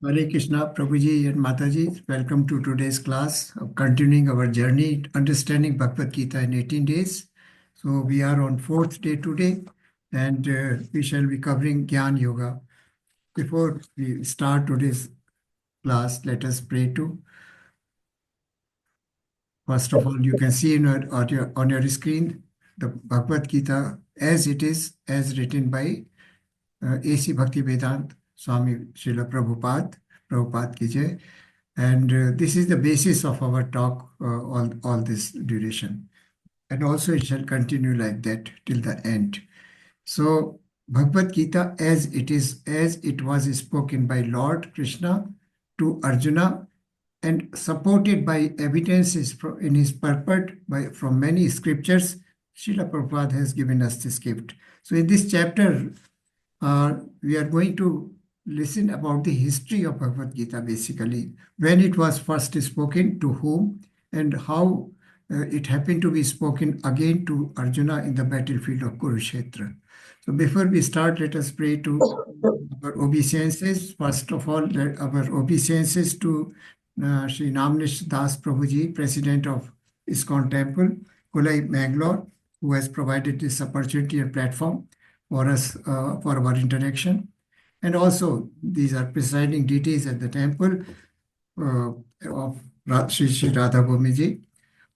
Hare Krishna, Prabhuji and Mataji. Welcome to today's class, continuing our journey, understanding Bhagavad Gita in 18 days. So we are on 4th day today, and we shall be covering Gyan Yoga. Before we start today's class, let us pray to. First of all, you can see on your screen the Bhagavad Gita as it is, as written by A.C. Bhaktivedanta Swami Srila Prabhupada Ki Jai. And this is the basis of our talk all this duration. And also it shall continue like that till the end. So Bhagavad Gita as it is, as it was spoken by Lord Krishna to Arjuna and supported by evidences in his purport from many scriptures, Srila Prabhupada has given us this gift. So in this chapter, we are going to listen about the history of Bhagavad Gita, basically, when it was first spoken, to whom, and how it happened to be spoken again to Arjuna in the battlefield of Kurukshetra. So before we start, let us pray to our obeisances. First of all, our obeisances to Sri Namnish Das Prabhuji, President of ISKCON Temple, Kulai, Bangalore, who has provided this opportunity and platform for us for our interaction. And also, these are presiding deities at the temple of Sri Radha Bhumiji.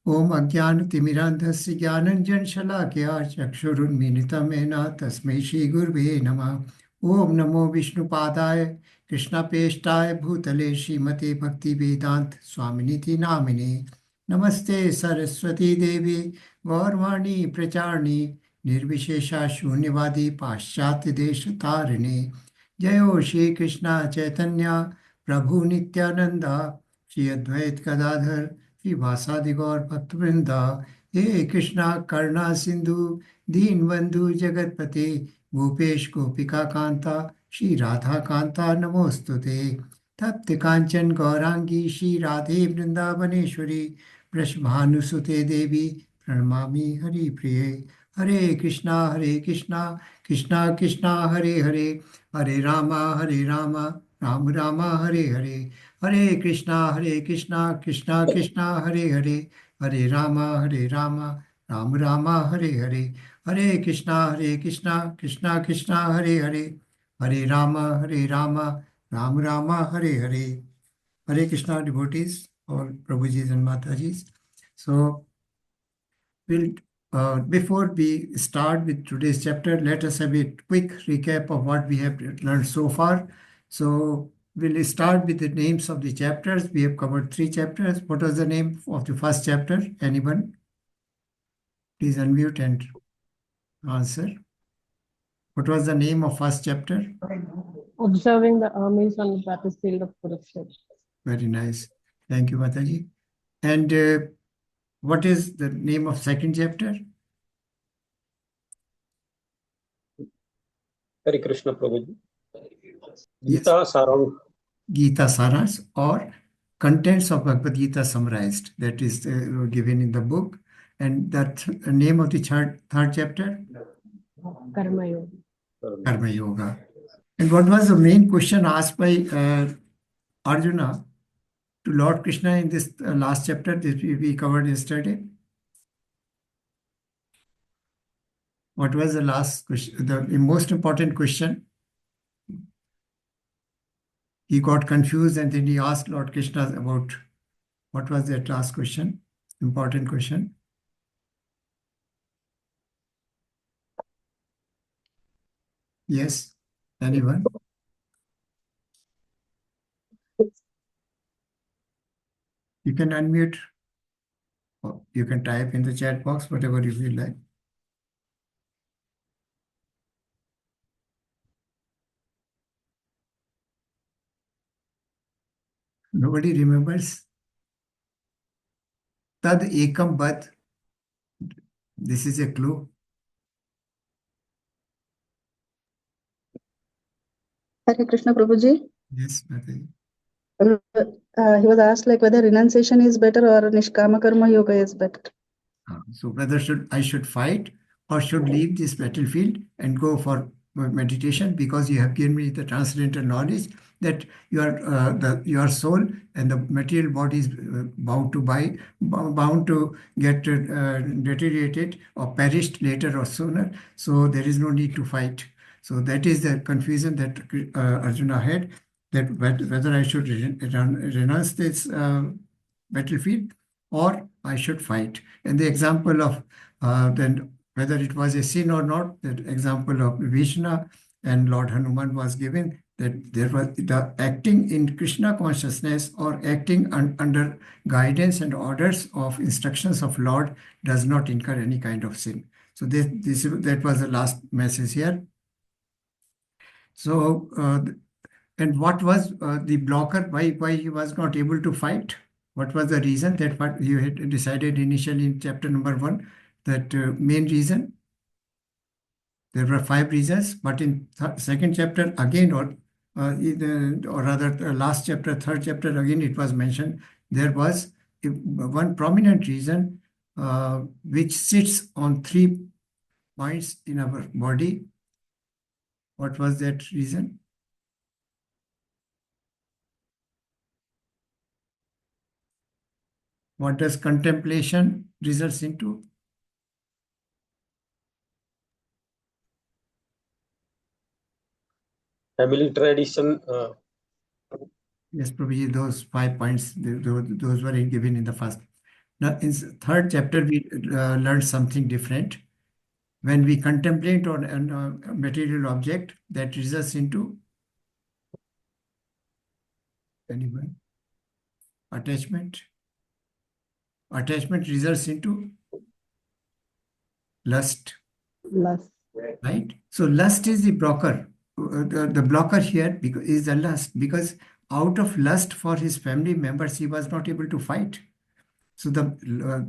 Om Agyan Timirandhasya Gyananjan Shalakya Chakshurunmilitam Mena Tasmai Shri Gurve Namah. Om Namo Vishnu Padaya Krishna Peshtaya Bhutale Srimate Bhakti Vedant Swaminiti Namine. Namaste Saraswati Devi Gaurvani Pracharni Nirvishesha Shunyavadi Paschatya Desha Tarini. Jayo Shri Krishna Chaitanya Prabhu Nityananda Shri Advait Gadadhar Shri Vasadi Gaur Bhaktivinoda. He Krishna Karna Sindhu Deenbandhu Jagatpate Gopesh Gopika Kanta Shri Radha Kanta Namostute. Tapti Kanchan Gaurangi Shri Radhe Vrindavaneshwari Vrashbhanusute Devi Pranamami Hari Priye. Hare Krishna Krishna Krishna Hare Hare Hare Rama Rama Rama Hare Hare. Hare Krishna Krishna Krishna Hare Hare Hare Rama Rama Rama Hare Hare. Hare Krishna Krishna Krishna Hare Hare Hare Rama Rama Hare Hare. Hare Krishna devotees, all Prabhujis and Matajis. So before we start with today's chapter, let us have a quick recap of what we have learned so far. So we'll start with the names of the chapters. We have covered 3 chapters. What was the name of the first chapter? Anyone? Please unmute and answer. What was the name of first chapter? Observing the armies on the battlefield of Kurukshetra. Very nice. Thank you, Mataji. And what is the name of second chapter? Hare Krishna Prabhuji. Yes. Gita Sarang. Gita Saras, or contents of Bhagavad Gita summarized. That is given in the book. And that name of the third chapter? Karma Yoga. Karma Yoga. And what was the main question asked by Arjuna to Lord Krishna in this last chapter that we covered yesterday? What was the last question, the most important question? He got confused and then he asked Lord Krishna about what was that last question, important question. Yes, anyone? You can unmute. Or you can type in the chat box, whatever you feel like. Nobody remembers? Tad ekam bad. This is a clue. Hare Krishna Prabhuji. Yes, Mataji. He was asked like whether renunciation is better or Nishkama Karma Yoga is better. So whether I should fight or should leave this battlefield and go for meditation, because you have given me the transcendental knowledge that your soul and the material body is bound to get deteriorated or perished later or sooner. So there is no need to fight. So that is the confusion that Arjuna had, that whether I should renounce this battlefield or I should fight. And the example of then whether it was a sin or not, that example of Vishnu and Lord Hanuman was given, that there was the acting in Krishna consciousness or acting under guidance and orders of instructions of Lord does not incur any kind of sin. So that was the last message here. So, and what was the blocker? Why he was not able to fight? What was the reason? That what you had decided initially in chapter number 1, that main reason? There were 5 reasons, but in second chapter again, or rather last chapter, third chapter, again it was mentioned, there was one prominent reason which sits on 3 points in our body. What was that reason? What does contemplation results into? Family tradition. Yes, probably those 5 points, those were given in the first. Now, in third chapter, we learned something different. When we contemplate on a material object, that results into anyone? Attachment. Attachment results into lust. Lust. Right? So lust is the blocker. The blocker here is the lust, because out of lust for his family members, he was not able to fight. So the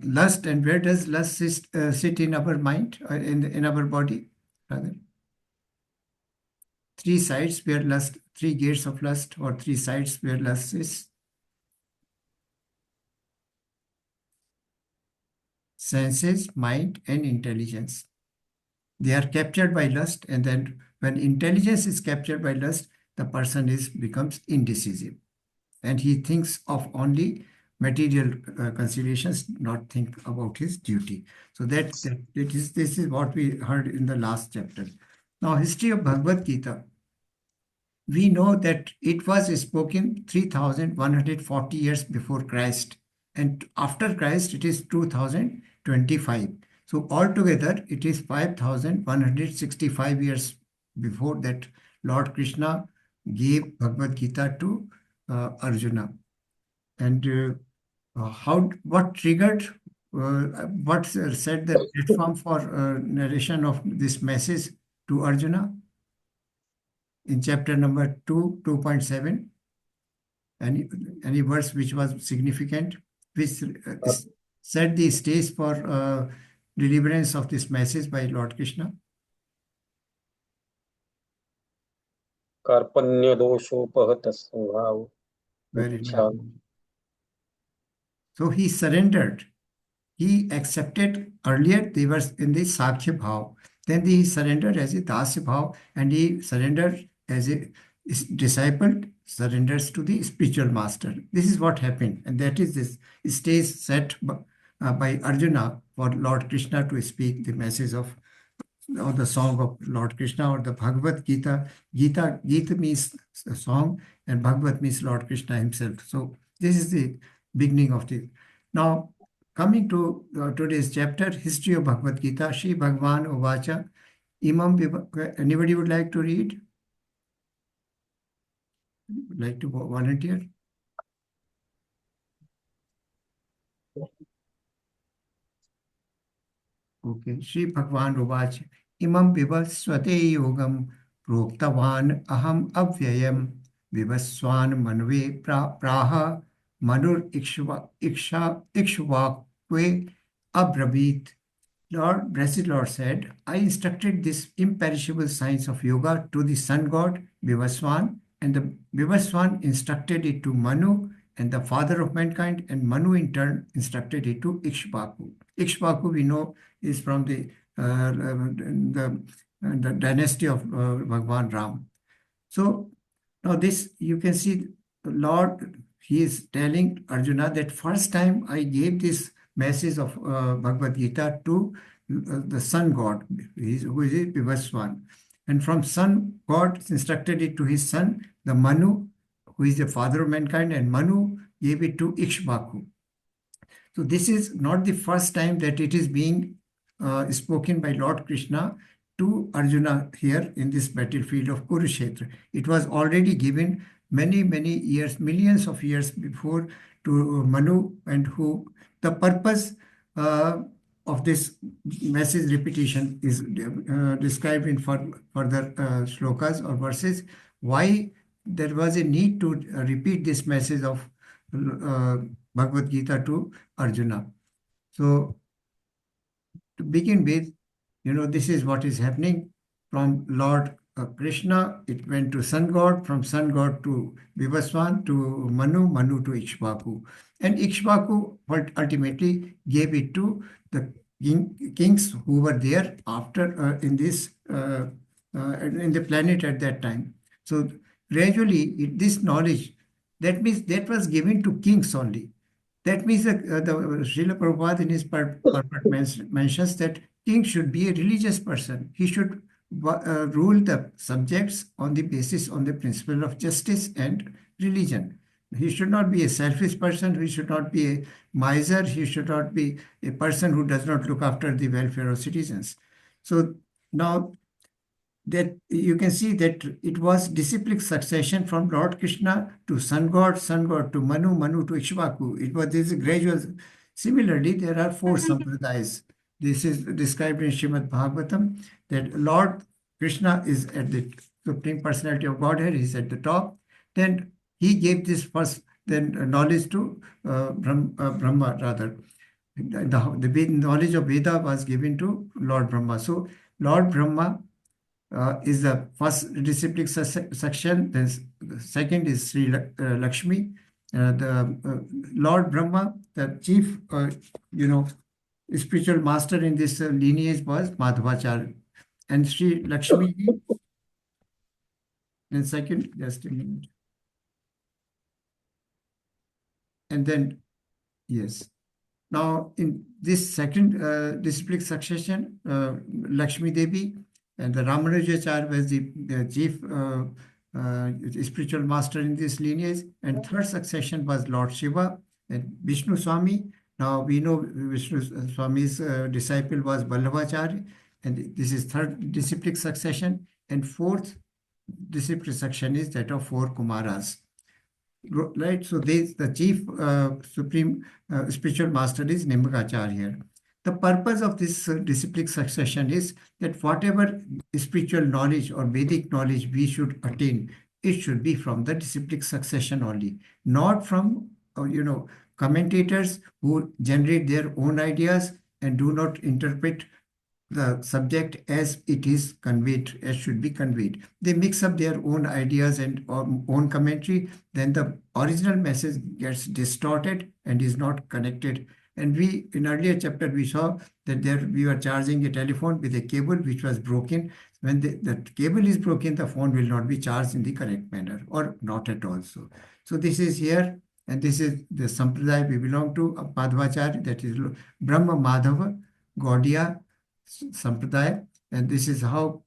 lust, and where does lust sit in our mind, in our body? Rather, 3 sides where lust, 3 gates of lust, or 3 sides where lust is. Senses, mind, and intelligence. They are captured by lust, and then when intelligence is captured by lust, the person becomes indecisive, and he thinks of only material considerations, not think about his duty. So this is what we heard in the last chapter. Now, history of Bhagavad Gita. We know that it was spoken 3,140 years before Christ, and after Christ it is 2025. So altogether it is 5,165 years before that Lord Krishna gave Bhagavad Gita to Arjuna. And what triggered, what set the platform for narration of this message to Arjuna? In chapter number 2, 2.7, any verse which was significant, which set the stage for deliverance of this message by Lord Krishna? Karpanya doshopahata svabhav. Very nice. So he surrendered. He accepted. Earlier they were in the Sakya Bhav. Then he surrendered as a Dasya Bhav, and he surrendered as a disciple surrenders to the spiritual master. This is what happened, and that is this stage set by Arjuna for Lord Krishna to speak the message of, or the song of Lord Krishna, or the Bhagavad Gita. Gita means a song, and Bhagavad means Lord Krishna himself. So this is the beginning of the. Now, coming to today's chapter, history of Bhagavad Gita. Shri Bhagavan Uvacha. Anybody would like to read? Would like to volunteer? Okay. Shri Bhagavan Uvacha. Imam vivasvate yogam proktavan aham avyayam vivaswan manve praha manur ikshvakve abravit. Lord, Blessed Lord said, I instructed this imperishable science of yoga to the sun god Vivaswan, and the Vivaswan instructed it to Manu, and the father of mankind, and Manu in turn instructed it to Ikshvaku. Ikshvaku, we know, is from the the dynasty of Bhagwan Ram. So now this, you can see the Lord, he is telling Arjuna that first time I gave this message of Bhagavad Gita to the sun god, who is Vivaswan. And from sun god instructed it to his son, the Manu, who is the father of mankind, and Manu gave it to Ikshvaku. So this is not the first time that it is being spoken by Lord Krishna to Arjuna here in this battlefield of Kurukshetra. It was already given many, many years, millions of years before to Manu, and who the purpose of this message repetition is described in further shlokas or verses. Why there was a need to repeat this message of Bhagavad Gita to Arjuna. So to begin with, this is what is happening from Lord Krishna. It went to sun god, from sun god to Vivaswan, to Manu, Manu to Ikshvaku. And Ikshvaku ultimately gave it to the kings who were there after in the planet at that time. So gradually, this knowledge, that means that was given to kings only. That means that the Srila Prabhupada in his purport mentions that king should be a religious person. He should rule the subjects on the principle of justice and religion. He should not be a selfish person. He should not be a miser. He should not be a person who does not look after the welfare of citizens. So now that you can see that it was disciplic succession from Lord Krishna to sun god to Manu, Manu to Ikshvaku. This is gradual. Similarly, there are 4 sampradayas. This is described in Srimad Bhagavatam, that Lord Krishna is at the Supreme Personality of Godhead, he is at the top. Then he gave this first knowledge to Brahma rather. The knowledge of Veda was given to Lord Brahma. So Lord Brahma is the first disciplic section. Then the second is Sri Lakshmi. The Lord Brahma, the chief, spiritual master in this lineage was Madhvacharya. And Sri Lakshmi, and second, just a minute. And then, yes. Now, in this second disciplic succession, Lakshmi Devi and the Ramanujacharya was the chief spiritual master in this lineage. And third succession was Lord Shiva and Vishnu Swami. Now we know Vishnu Swami's disciple was Vallabhacharya, and this is third disciplic succession. And fourth disciplic succession is that of 4 Kumaras. Right, so the chief supreme spiritual master is Nimbakacharya here. The purpose of this disciplic succession is that whatever spiritual knowledge or Vedic knowledge we should attain, it should be from the disciplic succession only, not from commentators who generate their own ideas and do not interpret the subject as it is conveyed, as should be conveyed. They mix up their own ideas and own commentary, then the original message gets distorted and is not connected. And in earlier chapter, we saw that we were charging a telephone with a cable which was broken. When the cable is broken, the phone will not be charged in the correct manner, or not at all. So this is here, and this is the sampradaya we belong to, Madhvacharya, that is Brahma Madhava Gaudiya Sampradaya. And this is how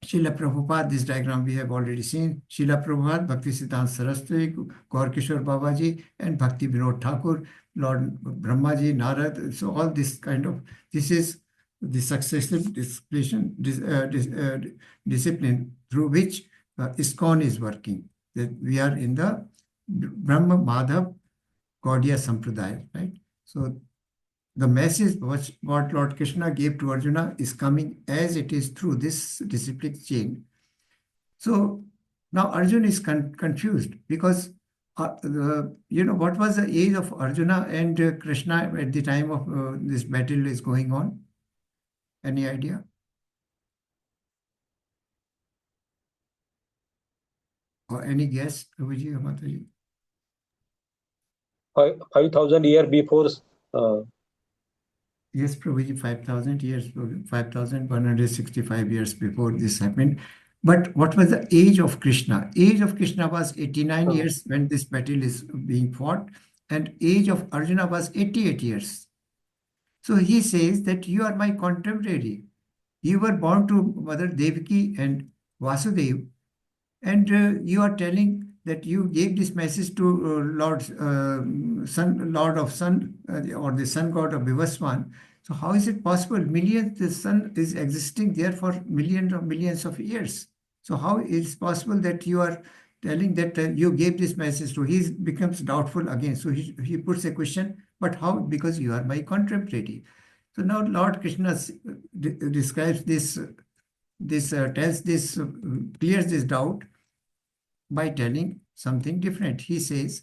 Srila Prabhupada, this diagram we have already seen, Srila Prabhupada, Bhakti Siddhanta Saraswati, Gaur Kishore Babaji, and Bhakti Vinod Thakur, Lord Brahmaji, Narad. So all this this is the successive discipline through which ISKCON is working. That we are in the Brahma Madhav Gaudiya Sampradaya, right? So the message what Lord Krishna gave to Arjuna is coming as it is through this disciplic chain. So now Arjuna is confused because what was the age of Arjuna and Krishna at the time of this battle is going on? Any idea? Or any guess, Prabhuji or Mataji? 5,000 years before Yes, Prabhuji, 5,000 years, 5,165 years before this happened. But what was the age of Krishna? Age of Krishna was 89 years when this battle is being fought, and age of Arjuna was 88 years. So he says that you are my contemporary. You were born to Mother Devaki and Vasudev, and you are telling that you gave this message to Lord of Sun, or the Sun God of Vivaswan. So how is it possible? The sun is existing there for millions of years. So how is it possible that you are telling that you gave this message to? He becomes doubtful again. So he puts a question, but how? Because you are my contemporary. So now Lord Krishna describes this, clears this doubt by telling something different. He says,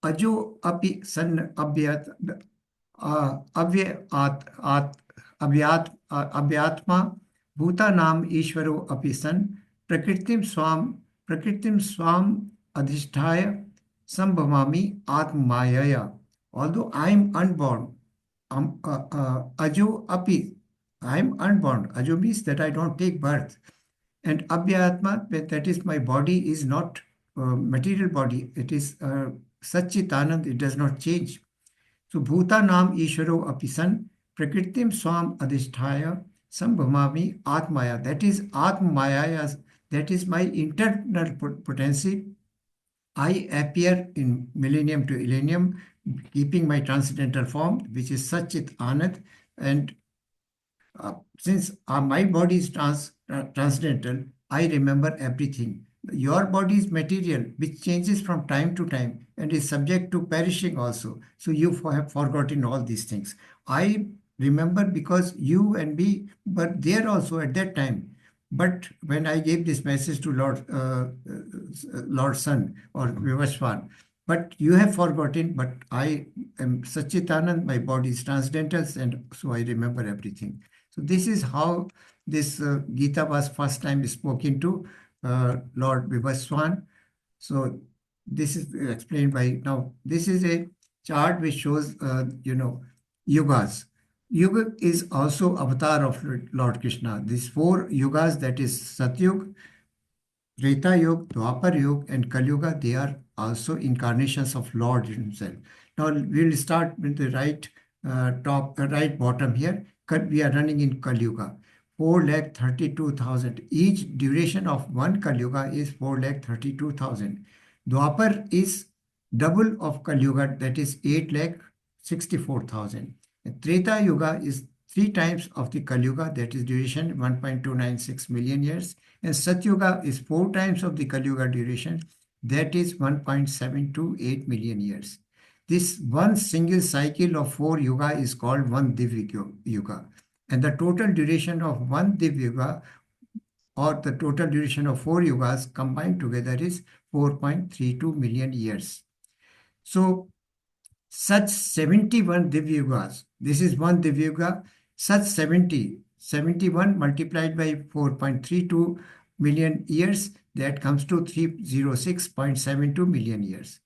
Ajo api san abhyatma bhutanam ishvaro api san prakritim swam adhisthaya sambhavami atmayaya. Although I am unborn, ajo api, I am unborn. Ajo means that I don't take birth. And Abhyatma, that is my body, is not material body. It is Satchitanand, it does not change. So Bhutanam Ishvaro Apisan Prakritim Swam Adhisthaya Sambhamami Atmaya. That is Atmaya, that is my internal potency. I appear in millennium to millennium, keeping my transcendental form, which is Satchit Anand. And since my body is transcendental, I remember everything. Your body is material, which changes from time to time and is subject to perishing also. So you have forgotten all these things. I remember because you and me were there also at that time. But when I gave this message to Lord Sun or Vivaswan, but you have forgotten, but I am Satchitanand, my body is transcendental, and so I remember everything. So this is how this Gita was first time spoken to Lord Vivaswan. So this is explained by, now this is a chart which shows, yugas. Yuga is also avatar of Lord Krishna. These four yugas, that is Satyug, Treta Yuga, Dwapar Yuga, and Kali Yuga, they are also incarnations of Lord himself. Now we'll start with the right right bottom here. We are running in Kali Yuga. 4,32,000. Each duration of one Kali Yuga is 4,32,000. Dwapar is double of Kali Yuga, that is 8,64,000. Treta Yuga is 3 times of the Kali Yuga, that is duration 1.296 million years. And Satyuga is 4 times of the Kali Yuga duration, that is 1.728 million years. This one single cycle of 4 yuga is called one Divya Yuga. And the total duration of one Divya Yuga, or the total duration of 4 yugas combined together, is 4.32 million years. So such 71 Divya Yugas, this is one Divya Yuga, such 71 multiplied by 4.32 million years, that comes to 306.72 million years.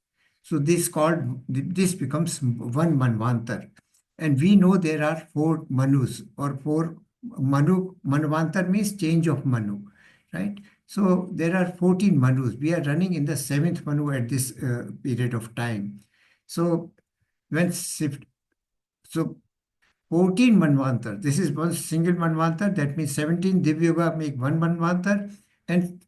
So this becomes one Manvantar. And we know there are 4 Manus, or 4 Manu. Manvantar means change of Manu, right? So there are 14 Manus. We are running in the 7th Manu at this period of time. So 14 Manvantar. This is one single Manvantar. That means 17 Divya Yuga make one Manvantar, and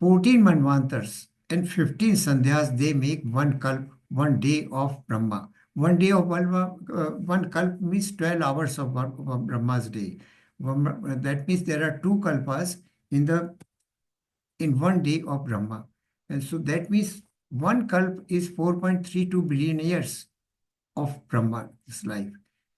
14 Manvantars and 15 Sandhyas, they make one Kalp, 1 day of Brahma. 1 day of Brahma, 1 Kalp means 12 hours of Brahma's day. That means there are 2 Kalpas in 1 day of Brahma. And so that means 1 Kalp is 4.32 billion years of Brahma's life.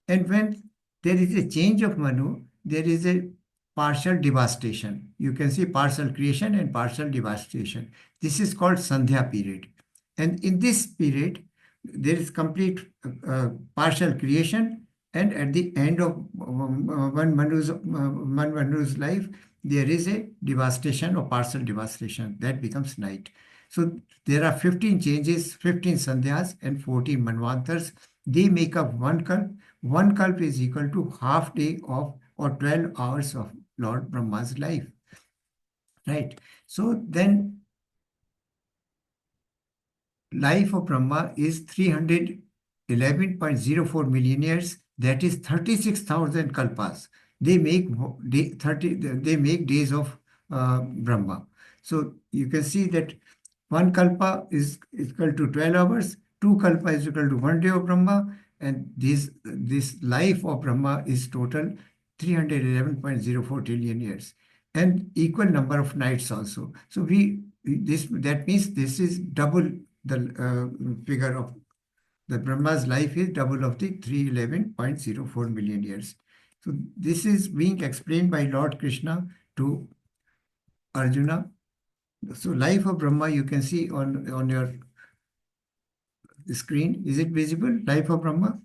And when there is a change of Manu, there is a partial devastation. You can see partial creation and partial devastation. This is called Sandhya period. And in this period, there is complete partial creation, and at the end of one Manu's life, there is a devastation or partial devastation. That becomes night. So there are 15 changes, 15 Sandhyas, and 14 Manvantars. they make up one kalp. One kalp is equal to half day of or 12 hours of Lord Brahma's life. Right. So then life of Brahma is 311.04 million years. That is 36,000 kalpas. They make They make days of Brahma. So you can see that one kalpa is equal to 12 hours. Two kalpa is equal to 1 day of Brahma, and this life of Brahma is total 311.04 trillion years, and equal number of nights also. So that means this is double the figure of the Brahma's life is double of the 311.04 million years. So this is being explained by Lord Krishna to Arjuna. So life of Brahma you can see on your screen. Is it visible? Life of Brahma.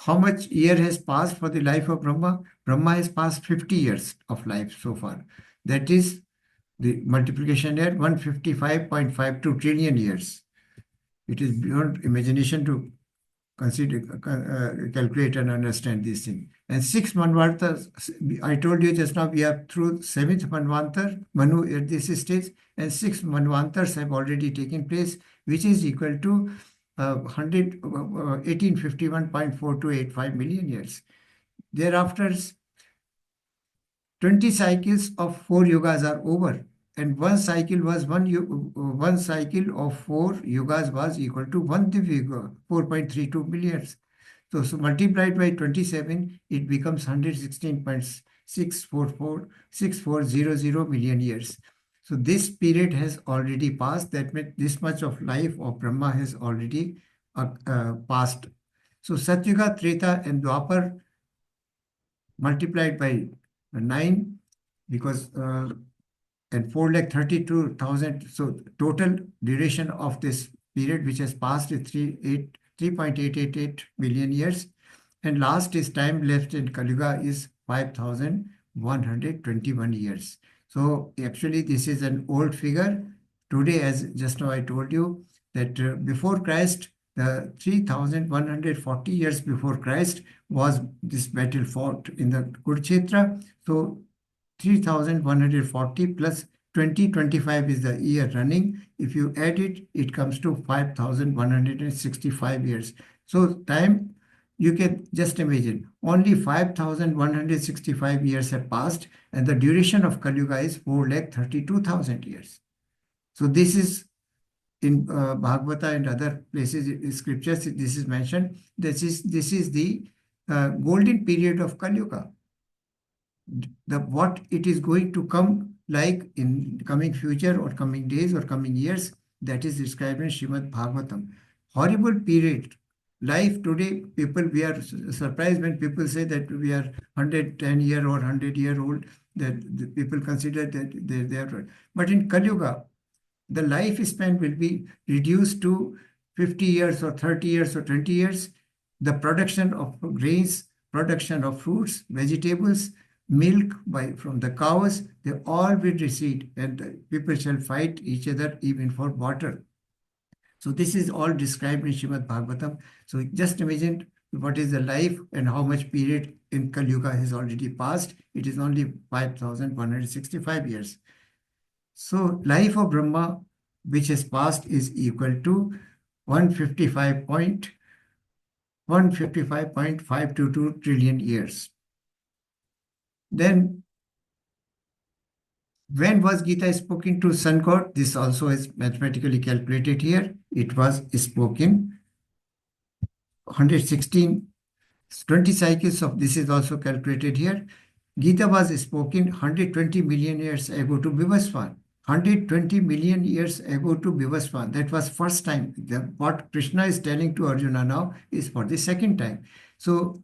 How much year has passed for the life of Brahma? Brahma has passed 50 years of life so far. That is the multiplication there, 155.52 trillion years. It is beyond imagination to consider, calculate and understand this thing. And 6 Manvantas, I told you just now, we are through 7th Manvantar, Manu at this stage, and 6 Manvantars have already taken place, which is equal to 1851.4285 million years. Thereafter, 20 cycles of 4 yugas are over, and one cycle of 4 yugas was equal to 1 Divya Yuga, 4.32 million. So multiplied by 27, it becomes 116.6400 million years. So this period has already passed. That means this much of life of Brahma has already passed. So Satyuga, Treta, and Dwapar multiplied by 9, because and 432,000. So total duration of this period which has passed is 3.888 million years. And last is time left in Kali Yuga is 5,121 years. So actually this is an old figure. Today, as just now I told you, that before Christ, the 3,140 years before Christ was this battle fought in the Kurukshetra. So 3,140 plus 2025 is the year running. If you add it, it comes to 5,165 years. So time, you can just imagine, only 5,165 years have passed, and the duration of Kali Yuga is 4,32,000 years. So this is in Bhagavata and other places in scriptures. This is mentioned. This is the golden period of Kali Yuga. What it is going to come like in coming future or coming days or coming years, that is described in Srimad Bhagavatam. Horrible period. Life today, we are surprised when people say that we are 110-year or 100-year-old, that the people consider that they are. But in Kali Yuga, the lifespan will be reduced to 50 years or 30 years or 20 years. The production of grains, production of fruits, vegetables, milk from the cows, they all will recede, and people shall fight each other even for water. So this is all described in Srimad Bhagavatam. So just imagine what is the life and how much period in Kali Yuga has already passed. It is only 5,165 years. So life of Brahma, which has passed, is equal to 155.522 trillion years. Then, when was Gita spoken to sun god? This also is mathematically calculated here. It was spoken 116, 20 cycles of this is also calculated here. Gita was spoken 120 million years ago to Vivaswan. 120 million years ago to Vivaswan. That was first time. What Krishna is telling to Arjuna now is for the second time. So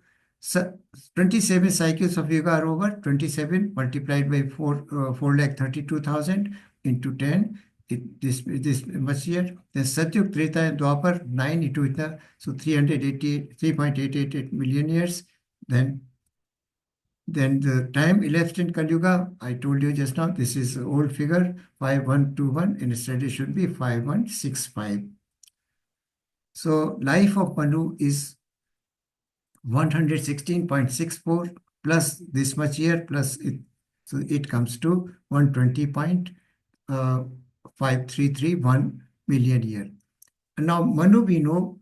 27 cycles of Yuga are over. 27 multiplied by 4,32,000 into 10. This much here. Then Satyug, Treta, and Dwapar 9 into it. So 3.888 million years. Then the time elapsed in Kali Yuga, I told you just now, this is old figure 5121, and instead it should be 5165. So life of Manu is 116.64 plus this much year plus it, so it comes to 120.5331 million year. And now Manu we know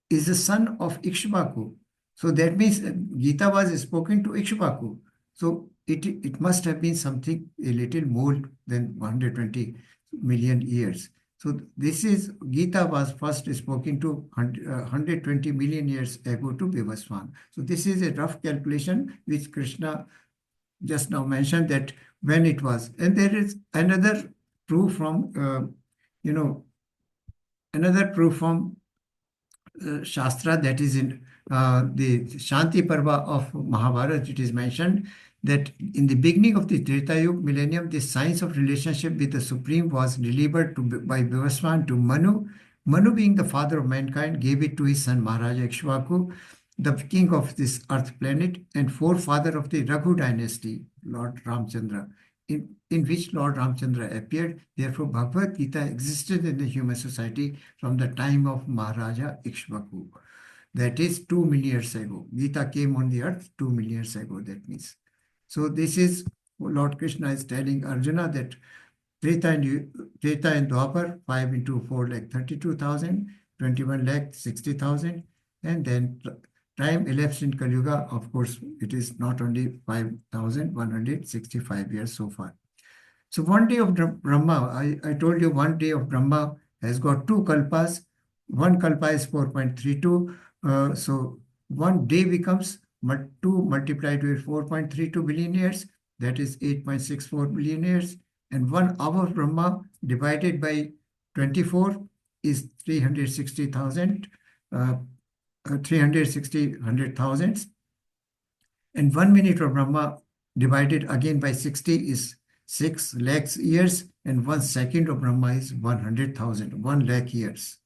is the son of Ikshvaku. So that means Gita was spoken to Ikshvaku. So it must have been something a little more than 120 million years. So this is Gita was first spoken to 120 million years ago to Vivaswan. So this is a rough calculation which Krishna just now mentioned that when it was. And there is another proof from, another proof from Shastra, that is in the Shanti Parva of Mahabharata. It is mentioned that in the beginning of the Treta Yuga millennium, the science of relationship with the Supreme was delivered by Vivaswan to Manu. Manu, being the father of mankind, gave it to his son Maharaja Ikshvaku, the king of this earth planet and forefather of the Raghu dynasty, Lord Ramchandra, in which Lord Ramchandra appeared. Therefore, Bhagavad Gita existed in the human society from the time of Maharaja Ikshvaku. That is 2 million years ago. Gita came on the earth 2 million years ago, that means. So this is Lord Krishna is telling Arjuna that Treta and Dwapar, 5 into 4 lakh 32,000, 21 lakh 60,000, and then time elapsed in Kali Yuga. Of course, it is not only 5,165 years so far. So one day of Brahma, I told you one day of Brahma has got 2 kalpas. One kalpa is 4.32. So one day becomes 2 multiplied with 4.32 billion years. That is 8.64 billion years. And 1 hour of Brahma divided by 24 is 360,000. 100,000. And 1 minute of Brahma divided again by 60 is 6 lakhs years, and 1 second of Brahma is 100,000, 1 lakh years.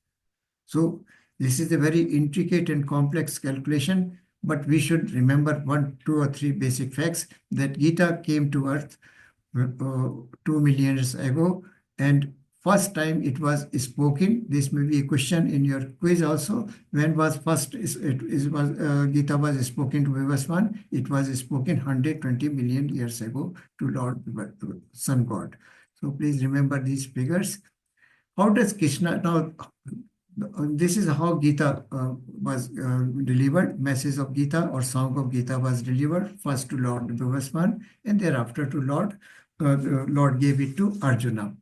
So this is a very intricate and complex calculation, but we should remember 1, 2 or 3 basic facts that Gita came to earth 2 million years ago, and first time it was spoken. This may be a question in your quiz also. When was first Gita was spoken to Vivaswan? It was spoken 120 million years ago to Lord Sun God. So please remember these figures. How does Krishna now? This is how Gita was delivered. Message of Gita or song of Gita was delivered first to Lord Vivaswan, and thereafter to Lord gave it to Arjuna.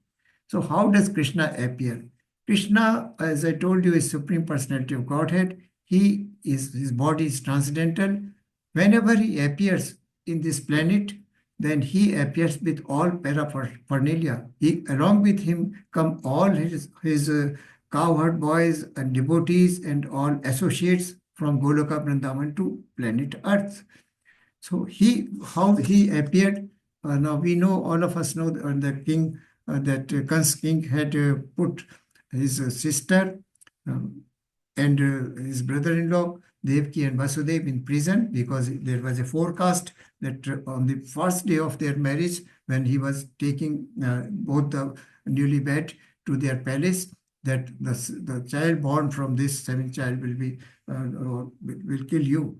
So how does Krishna appear? Krishna, as I told you, is Supreme Personality of Godhead. His body is transcendental. Whenever he appears in this planet, then he appears with all paraphernalia. Along with him come all his cowherd boys and devotees and all associates from Goloka Vrindavan to planet Earth. So how he appeared. Now we know, all of us know the king. That Kans king had put his sister and his brother-in-law Devaki and Vasudev in prison because there was a forecast that on the first day of their marriage, when he was taking both the newlywed to their palace, that the child born from this 7th child will kill you.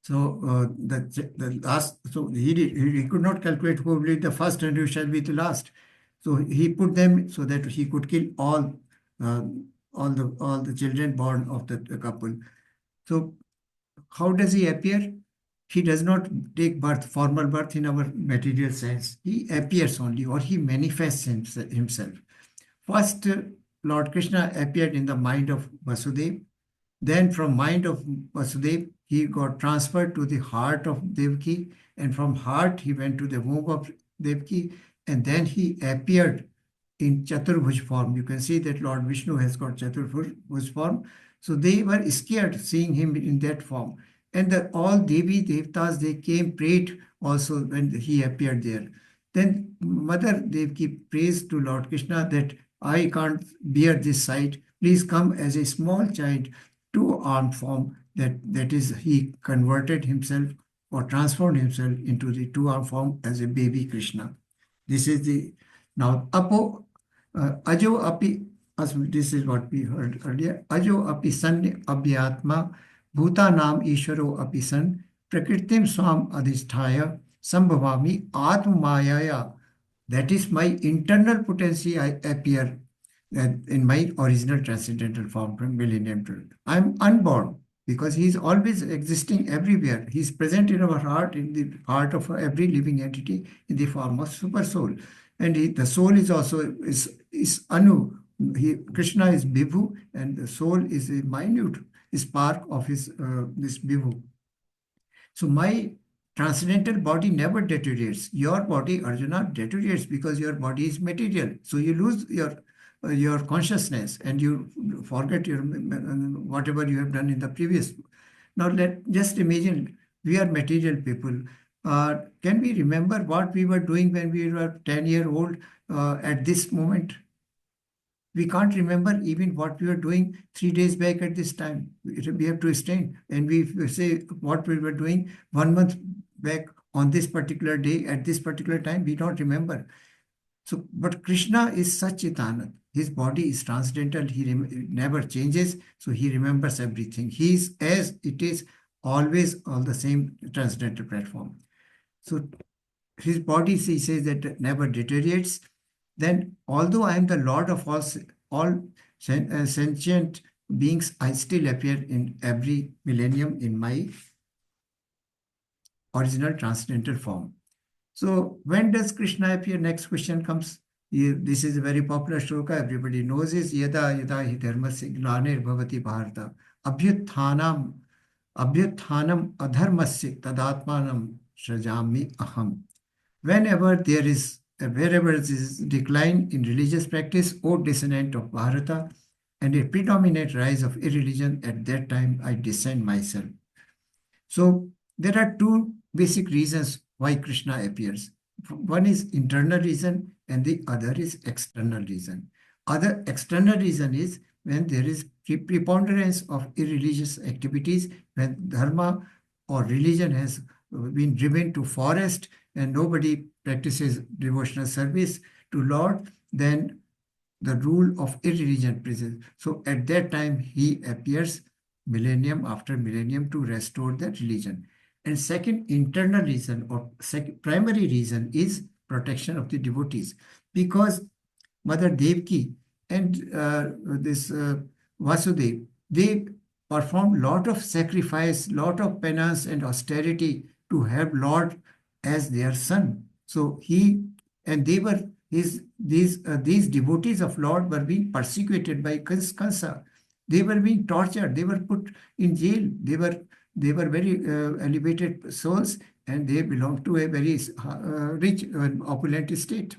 So the last, so he could not calculate who will be the first and who shall be the last. So he put them so that he could kill all the children born of the couple. So how does he appear? He does not take formal birth in our material sense. He appears only, or he manifests himself. First, Lord Krishna appeared in the mind of Vasudev. Then from mind of Vasudev, he got transferred to the heart of Devaki, and from heart he went to the womb of Devaki, and then he appeared in Chaturbhuj form. You can see that Lord Vishnu has got Chaturbhuj form. So they were scared seeing him in that form. And all Devi, Devtas, they came, prayed also when he appeared there. Then Mother Devaki prays to Lord Krishna that I can't bear this sight. Please come as a small child, 2-armed form. That is, he converted himself or transformed himself into the 2-armed form as a baby Krishna. This is the now Ajo Api This is what we heard earlier. Ajo api san abhyatma bhutanam ishvaro api san prakritim swam adhisthaya sambhavami atmamayaya. That is my internal potency. I appear in my original transcendental form from millennium to. I am unborn because he is always existing everywhere. He is present in our heart, in the heart of every living entity in the form of super soul. And the soul is also is Anu. Krishna is Vibhu, and the soul is a minute spark of his this Vibhu. So my transcendental body never deteriorates. Your body, Arjuna, deteriorates because your body is material. So you lose your consciousness and you forget your whatever you have done in the previous. Now just imagine we are material people. Can we remember what we were doing when we were 10-year-old at this moment? We can't remember even what we were doing 3 days back at this time. We have to stand and we say what we were doing 1 month back on this particular day at this particular time. We don't remember. So, but Krishna is Satchitanand. His body is transcendental. He never changes. So he remembers everything. He is as it is always on the same transcendental platform. So his body, he says, that never deteriorates. Then, although I am the Lord of all sentient beings, I still appear in every millennium in my original transcendental form. So, when does Krishna appear? Next question comes. This is a very popular shloka. Everybody knows this. Yada yada hi dharmasya glanir bhavati bharata abhyuthanam adharmasya tadatmanam shrajami aham. Wherever there is decline in religious practice, O descendant of Bharata, and a predominant rise of irreligion, at that time I descend myself. So there are two basic reasons why Krishna appears. One is internal reason and the other is external reason. Other external reason is when there is preponderance of irreligious activities, when dharma or religion has been driven to forest and nobody practices devotional service to Lord, then the rule of irreligion presents. So at that time, he appears millennium after millennium to restore that religion. And second, internal reason or primary reason is protection of the devotees. Because Mother Devaki and this Vasudev, they performed lot of sacrifice, lot of penance and austerity to have Lord as their son. So they were these devotees of Lord were being persecuted by Kansa. They were being tortured. They were put in jail. They were very elevated souls, and they belonged to a very rich and opulent state.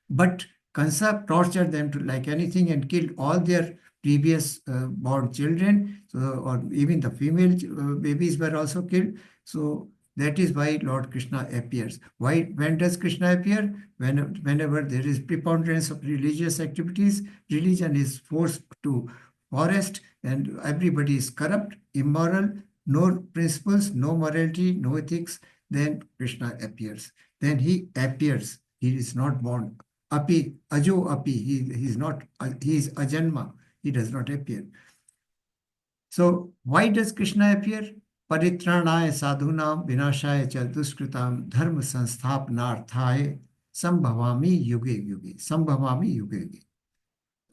But Kansa tortured them to like anything and killed all their previous born children. So, or even the female babies were also killed. So that is why Lord Krishna appears. When does Krishna appear? Whenever there is preponderance of religious activities, religion is forced to forest and everybody is corrupt, immoral, no principles, no morality, no ethics, then Krishna appears. Then he appears. He is not born. Api, ajo api, he is not, he is ajanma. He does not appear. So why does Krishna appear? Paritranaya sadhunam vinashaya cha duskritam dharma sansthapanarthaya sambhavami yuge yuge. Sambhavami yuge yuge.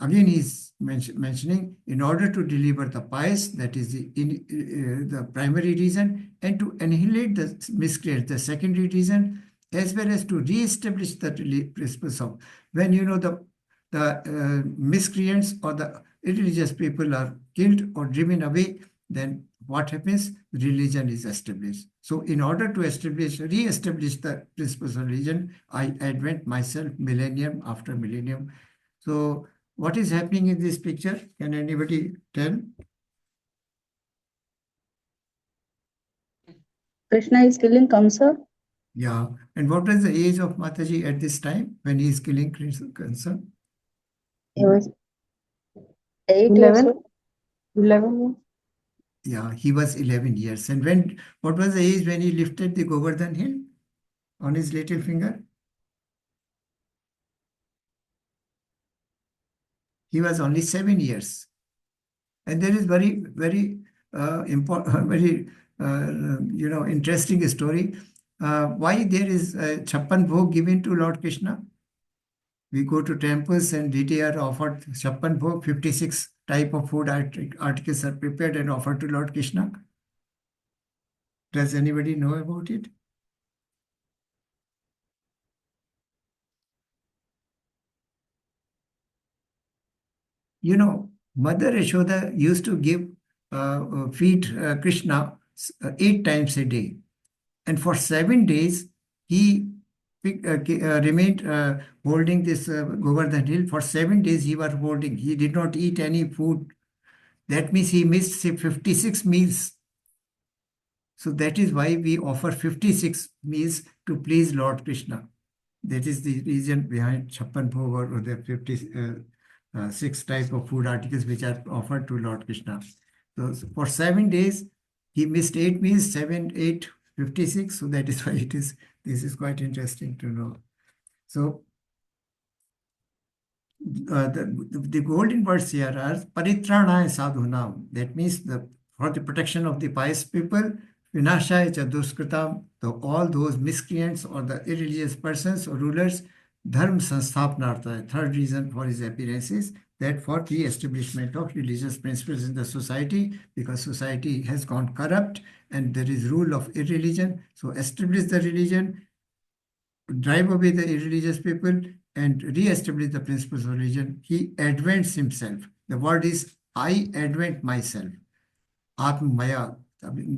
Again, he is mentioning in order to deliver the pious, that is the primary reason, and to annihilate the miscreants, the secondary reason, as well as to re-establish the principles of when the miscreants or the irreligious people are killed or driven away, then what happens? Religion is established. So in order to re-establish the principles of religion, I advent myself millennium after millennium. So what is happening in this picture? Can anybody tell? Krishna is killing Kamsa. Yeah. And what was the age of Mataji at this time when he is killing Kansa? He was 8 years 11. old. 11. Yeah, he was 11 years. And what was the age when he lifted the Govardhan hill on his little finger? he was only 7 years. And there is very important, very interesting story. Why there is Chappan Bhog given to Lord Krishna? We go to temples and they are offered Chappan Bhog, 56 type of food articles are prepared and offered to Lord Krishna. Does anybody know about it? You know, Mother Yashoda used to feed Krishna 8 times a day. And for 7 days, he remained holding this Govardhan hill. For 7 days, he was holding. He did not eat any food. That means he missed, say, 56 meals. So that is why we offer 56 meals to please Lord Krishna. That is the reason behind Chappan Bhog or the 56 type of food articles which are offered to Lord Krishna. So for 7 days, he missed 8 meals, 7, 8, 56. So that is why it is. This is quite interesting to know. So the golden words here are Paritranaya Sadhunam. That means for the protection of the pious people, Vinashaya cha Duskritam, all those miscreants or the irreligious persons or rulers, Dharma Sansthapanartha. Third reason for his appearance is that for the establishment of religious principles in the society, because society has gone corrupt and there is rule of irreligion. So establish the religion, drive away the irreligious people, and re-establish the principles of religion. He advents himself. The word is, I advent myself. Atma Maya,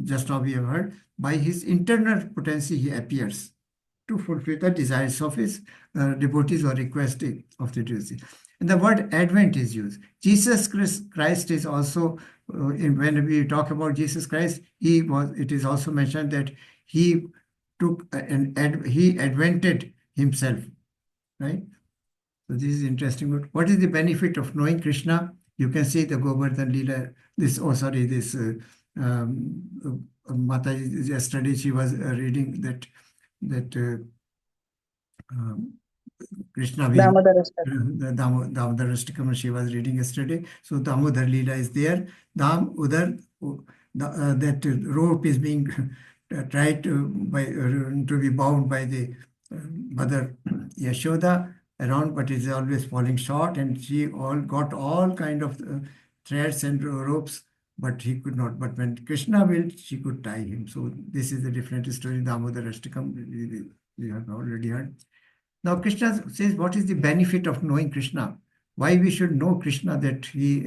just now we have heard, by his internal potency he appears to fulfill the desires of his devotees or requests of the devotees. And the word advent is used. Jesus Christ is also, when we talk about Jesus Christ, it is also mentioned that he he advented himself, right? So this is interesting. What is the benefit of knowing Krishna? You can see the Govardhan Leela, this Mata yesterday she was reading that Krishna will, the Damodar Ashtakam she was reading yesterday. So Damodar Leela is there. That rope is being tried to be bound by the mother Yashoda around, but is always falling short, and she got all kind of threads and ropes, but he could not. But when Krishna willed, she could tie him. So this is a different story. Damodar Ashtakam we have already heard. Now Krishna says, what is the benefit of knowing Krishna? Why we should know Krishna, that he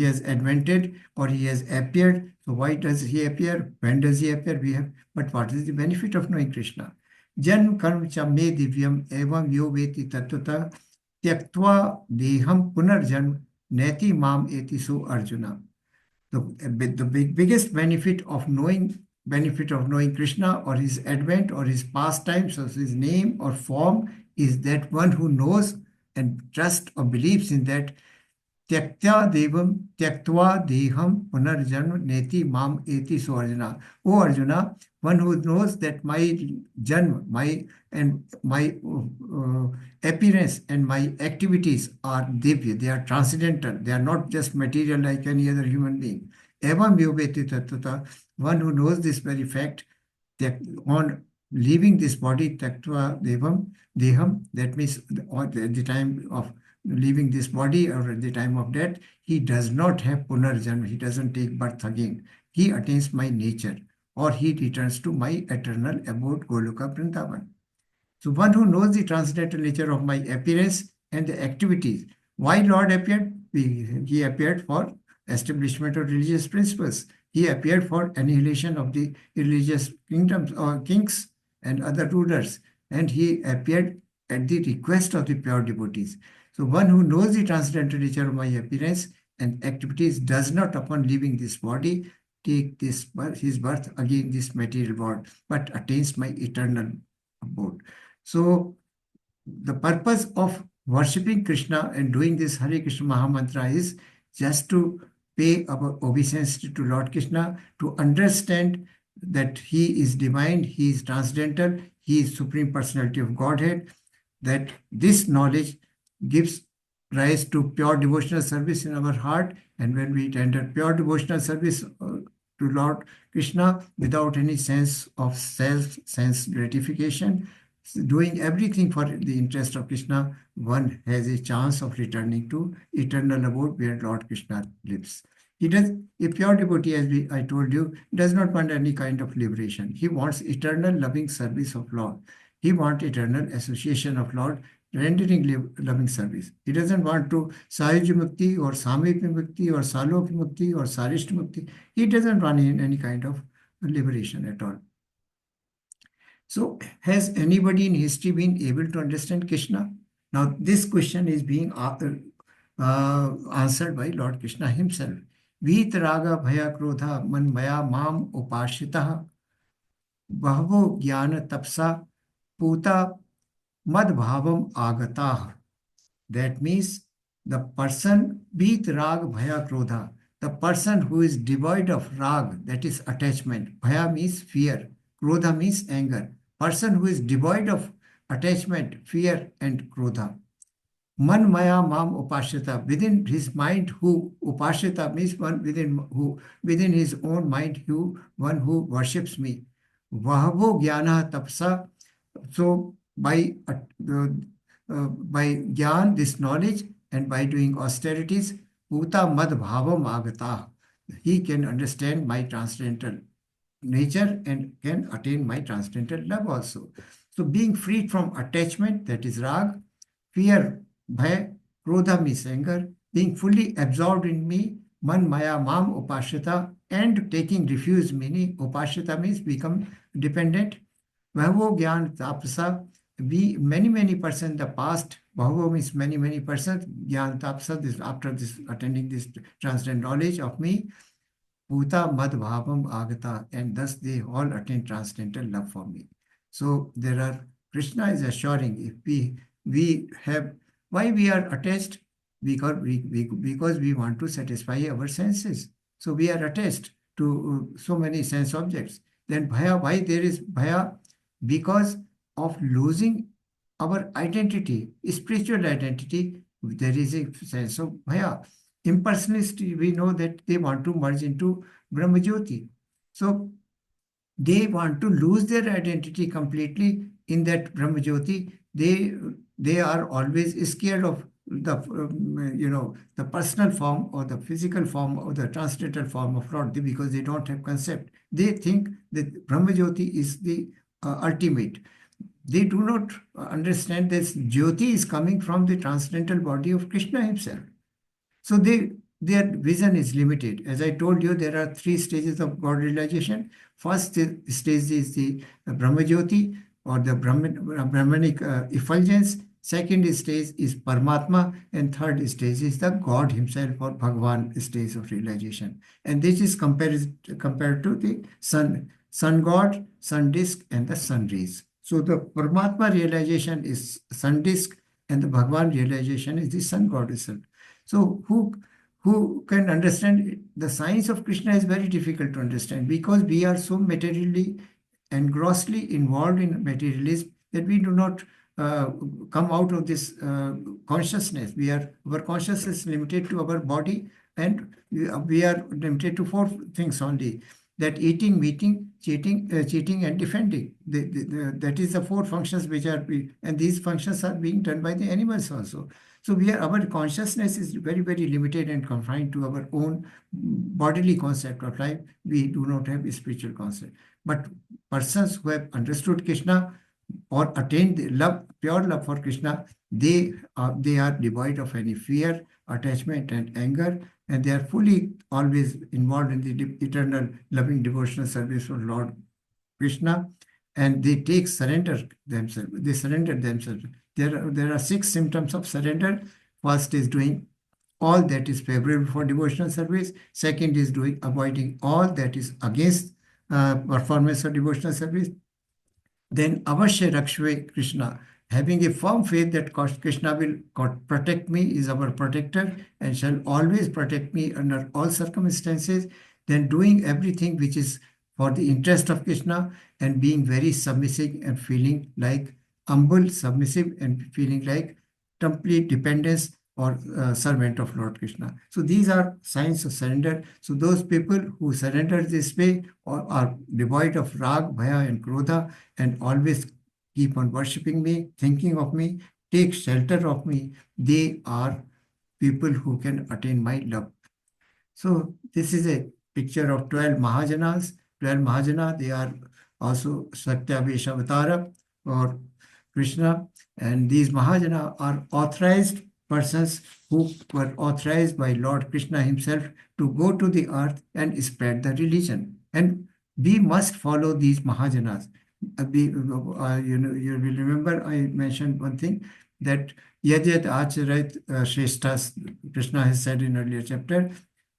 has advented or he has appeared. So why does he appear? When does he appear? But what is the benefit of knowing Krishna? Janm karm cha me divyam evam yo veti tattva tyaktva deham punarjanm neti mam eti so Arjuna. The biggest benefit of knowing Krishna or his advent or his pastimes or his name or form is that one who knows and trusts or believes in that tyaktva deham punarjanm neti mam eti so Arjuna. O Arjuna, one who knows that my janma, my appearance and my activities are divya, they are transcendental, they are not just material like any other human being. Evam yoveti tattva, one who knows this very fact, that on leaving this body, taktva deham, that means at the time of leaving this body or at the time of death, he does not have punarjanma, he doesn't take birth again. He attains my nature, or he returns to my eternal abode, Goloka Vrindavan. So one who knows the transcendental nature of my appearance and the activities. Why Lord appeared? He appeared for establishment of religious principles. He appeared for annihilation of the religious kingdoms or kings and other rulers. And he appeared at the request of the pure devotees. So one who knows the transcendental nature of my appearance and activities does not, upon leaving this body, take his birth again this material world, but attains my eternal abode. So the purpose of worshipping Krishna and doing this Hare Krishna Mahamantra is just to pay our obeisance to Lord Krishna, to understand that he is divine, he is transcendental, he is Supreme Personality of Godhead, that this knowledge gives rise to pure devotional service in our heart, and when we render pure devotional service to Lord Krishna without any sense of self, sense gratification, doing everything for the interest of Krishna, one has a chance of returning to eternal abode where Lord Krishna lives. He does, a pure devotee, as I told you, does not want any kind of liberation. He wants eternal loving service of Lord. He wants eternal association of Lord, rendering loving service. He doesn't want to Sahaj Mukti or Samik Mukti or Salok Mukti or Sarishth Mukti. He doesn't want any kind of liberation at all. So, has anybody in history been able to understand Krishna? Now, this question is being answered by Lord Krishna himself. Vit raga bhaya krodha man maya mam upashitaha bahavo jnana tapsa puta madbhavam agataha. That means the person, Vit rag bhaya krodha, the person who is devoid of rag, that is attachment. Bhaya means fear. Krodha means anger. Person who is devoid of attachment, fear, and krodha. Man maya mam upashita, within his mind who upashita means one within his own mind one who worships me. Vahavo jnana tapsa, so by jnana, this knowledge, and by doing austerities, puta mad bhavam agata, he can understand my transcendental nature and can attain my transcendental love also. So being freed from attachment, that is rag, fear, bhaya, krodha means anger, being fully absorbed in me, man maya mam upashita, and taking refuge in me, upashita means become dependent. Bhavo gyan tapasa, we many persons in the past, bhavo means many persons, gyan tapasa, this after this attending this transcendental knowledge of me, Puta madbhavam agata, and thus they all attain transcendental love for me. So there are, Krishna is assuring, if we have, why we are attached? Because we want to satisfy our senses. So we are attached to so many sense objects. Then bhaya, why there is bhaya? Because of losing our identity, spiritual identity, there is a sense of bhaya. Impersonalists, we know that they want to merge into Brahmajyoti. So they want to lose their identity completely in that Brahmajyoti. They are always scared of the the personal form or the physical form or the transcendental form of Lord, because they don't have concept. They think that Brahmajyoti is the ultimate. They do not understand that Jyoti is coming from the transcendental body of Krishna himself. So their vision is limited. As I told you, there are 3 stages of God realization. First stage is the Brahmajyoti or the Brahmanic effulgence. Second stage is Paramatma, and third stage is the God himself or Bhagavan stage of realization. And this is compared to the sun god, sun disk, and the sun rays. So the Paramatma realization is sun disk, and the Bhagavan realization is the sun god itself. So who can understand? The science of Krishna is very difficult to understand because we are so materially and grossly involved in materialism that we do not come out of this consciousness. Our consciousness is limited to our body, and we are limited to 4 things only: that eating, meeting, cheating, and defending. That is the 4 functions which are, and these functions are being done by the animals also. So our consciousness is very limited and confined to our own bodily concept of life. We do not have a spiritual concept. But persons who have understood Krishna or attained the pure love for Krishna, they are devoid of any fear, attachment, and anger, and they are fully always involved in the eternal loving devotional service of Lord Krishna, and they surrender themselves. They surrender themselves. There are 6 symptoms of surrender. First is doing all that is favorable for devotional service. Second is avoiding all that is against performance of devotional service. Then avashya rakshve Krishna, having a firm faith that Krishna will protect me, is our protector, and shall always protect me under all circumstances. Then doing everything which is for the interest of Krishna, and being very submissive and feeling like humble, submissive, and feeling like complete dependence or servant of Lord Krishna. So these are signs of surrender. So those people who surrender this way are devoid of rag, bhaya, and krodha, and always keep on worshipping me, thinking of me, take shelter of me. They are people who can attain my love. So this is a picture of 12 Mahajanas. 12 Mahajana, they are also Satyavesha Avatara or Krishna. And these Mahajana are authorized persons who were authorized by Lord Krishna himself to go to the earth and spread the religion. And we must follow these Mahajanas. You will remember I mentioned one thing, that Yad Yad Acharit Shreshtas, Krishna has said in earlier chapter.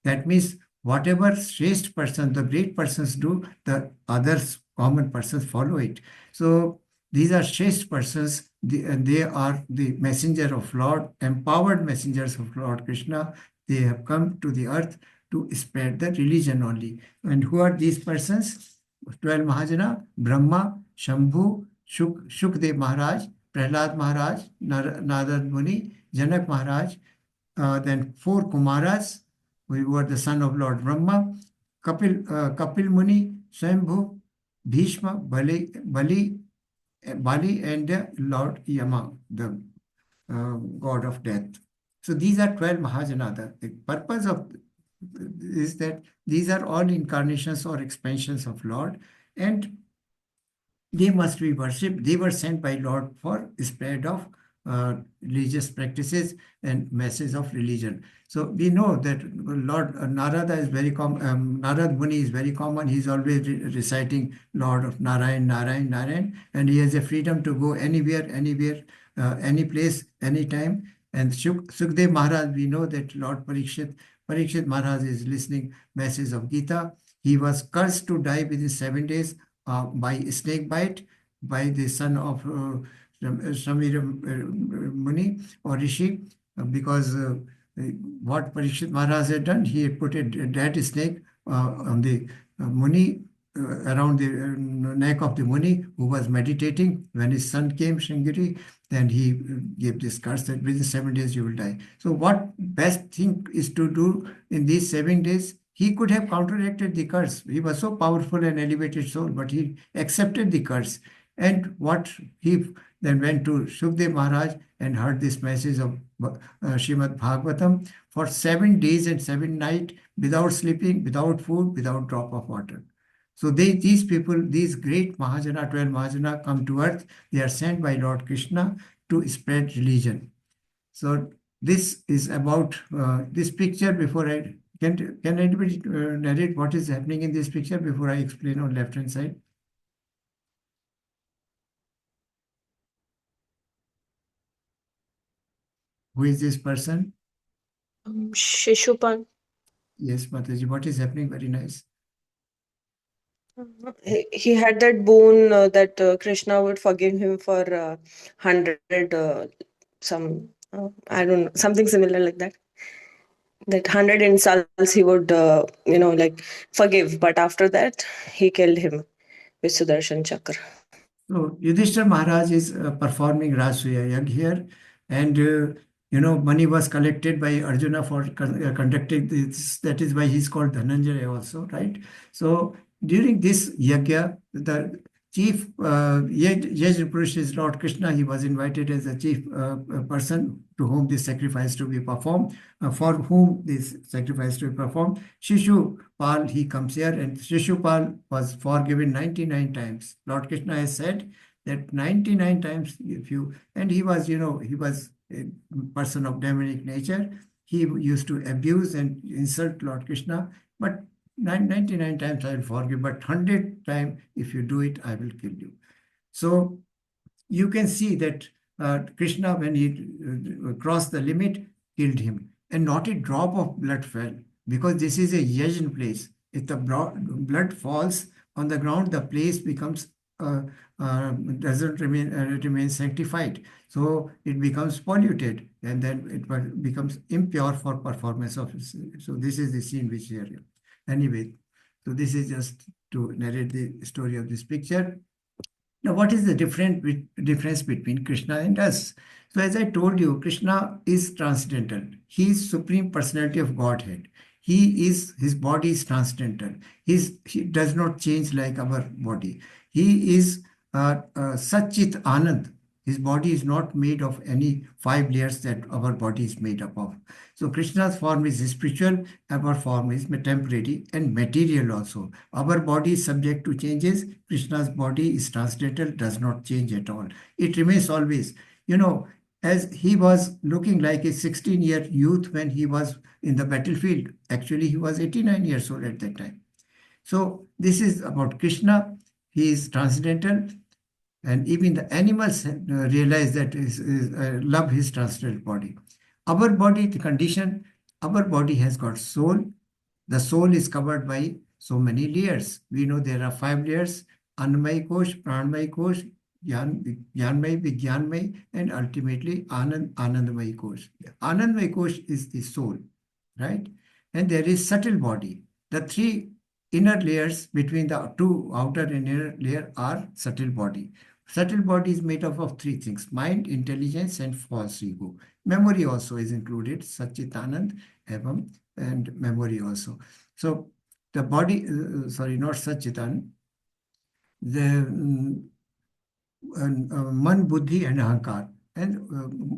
That means whatever Shrestha person, the great persons do, the others, common persons follow it. So these are Shrestha persons, and they are the messenger of Lord, empowered messengers of Lord Krishna. They have come to the earth to spread the religion only. And who are these persons? 12 Mahajana: Brahma, Shambhu, Shukdev Maharaj, Prahlad Maharaj, Narad Muni, Janak Maharaj, then 4 Kumaras, who were the son of Lord Brahma, Kapil Muni, Swambhu, Bhishma, Bali, and Lord Yama, the god of death. So these are 12 Mahajana. The purpose of is that these are all incarnations or expansions of Lord, and they must be worshipped. They were sent by Lord for spread of religious practices and message of religion. So we know that Lord Narada is very common. Narad Muni is very common. He's always reciting Lord of Narayan, Narayan, Narayan, and he has a freedom to go anywhere, any place, anytime. And Sukdev Maharaj, we know that Lord Parikshit Maharaj is listening message of Gita. He was cursed to die within 7 days by snake bite by the son of Samir Muni or Rishi, because what Parikshit Maharaj had done, he had put a dead snake on the Muni, around the neck of the Muni, who was meditating. When his son came, Shringiri, then he gave this curse that within 7 days you will die. So what best thing is to do in these 7 days? He could have counteracted the curse. He was so powerful and elevated soul, but he accepted the curse. And what he then went to Shukdev Maharaj and heard this message of Srimad Bhagavatam for 7 days and 7 nights without sleeping, without food, without drop of water. So these people, these great Mahajana, 12 Mahajana, come to earth. They are sent by Lord Krishna to spread religion. So this is about this picture. Before I can anybody narrate what is happening in this picture before I explain on left hand side? Who is this person? Shishupal. Yes, Mataji. What is happening? Very nice. He had that boon that Krishna would forgive him for 100 I don't know, something similar like that. That 100 insults he would like forgive, but after that he killed him with Sudarshan Chakra. So Yudhishthira Maharaj is performing Rajasuya Yagya here, and money was collected by Arjuna for conducting this. That is why he's called Dhananjaya also, right? So during this Yagya, the chief Yaj Purush is Lord Krishna. He was invited as a chief person to whom this sacrifice to be performed, for whom this sacrifice to be performed. Shishupal, he comes here, and Shishupal was forgiven 99 times. Lord Krishna has said that 99 times and he was, he was a person of demonic nature. He used to abuse and insult Lord Krishna, but 99 times I will forgive, but 100 times if you do it, I will kill you. So you can see that Krishna, when he crossed the limit, killed him. And not a drop of blood fell, because this is a yajna place. If the blood falls on the ground, the place becomes doesn't remain sanctified. So it becomes polluted, and then it becomes impure for performance of. So this is the scene which here. Anyway, so this is just to narrate the story of this picture. Now, what is the difference between Krishna and us? So, as I told you, Krishna is transcendental. He is Supreme Personality of Godhead. His body is transcendental. He does not change like our body. He is Satchit Anand. His body is not made of any 5 layers that our body is made up of. So Krishna's form is spiritual, our form is temporary and material also. Our body is subject to changes. Krishna's body is transcendental, does not change at all. It remains always. As he was looking like a 16-year youth when he was in the battlefield. Actually, he was 89 years old at that time. So this is about Krishna. He is transcendental. And even the animals realize that love his transcendental body. Our body, the condition, our body has got soul. The soul is covered by so many layers. We know there are 5 layers: Annamay Kosh, Pranmay Kosh, Jnanmay, Vijnanmay, and ultimately Anandamay Kosh. Anandamay Kosh is the soul, right? And there is subtle body. The 3 inner layers between the 2 outer and inner layer are subtle body. Subtle body is made up of 3 things: mind, intelligence, and false ego. Memory also is included, Satchitanand, Evam, and memory also. So the body, not Satchitanand, the Man, Buddhi, and Ahankar, and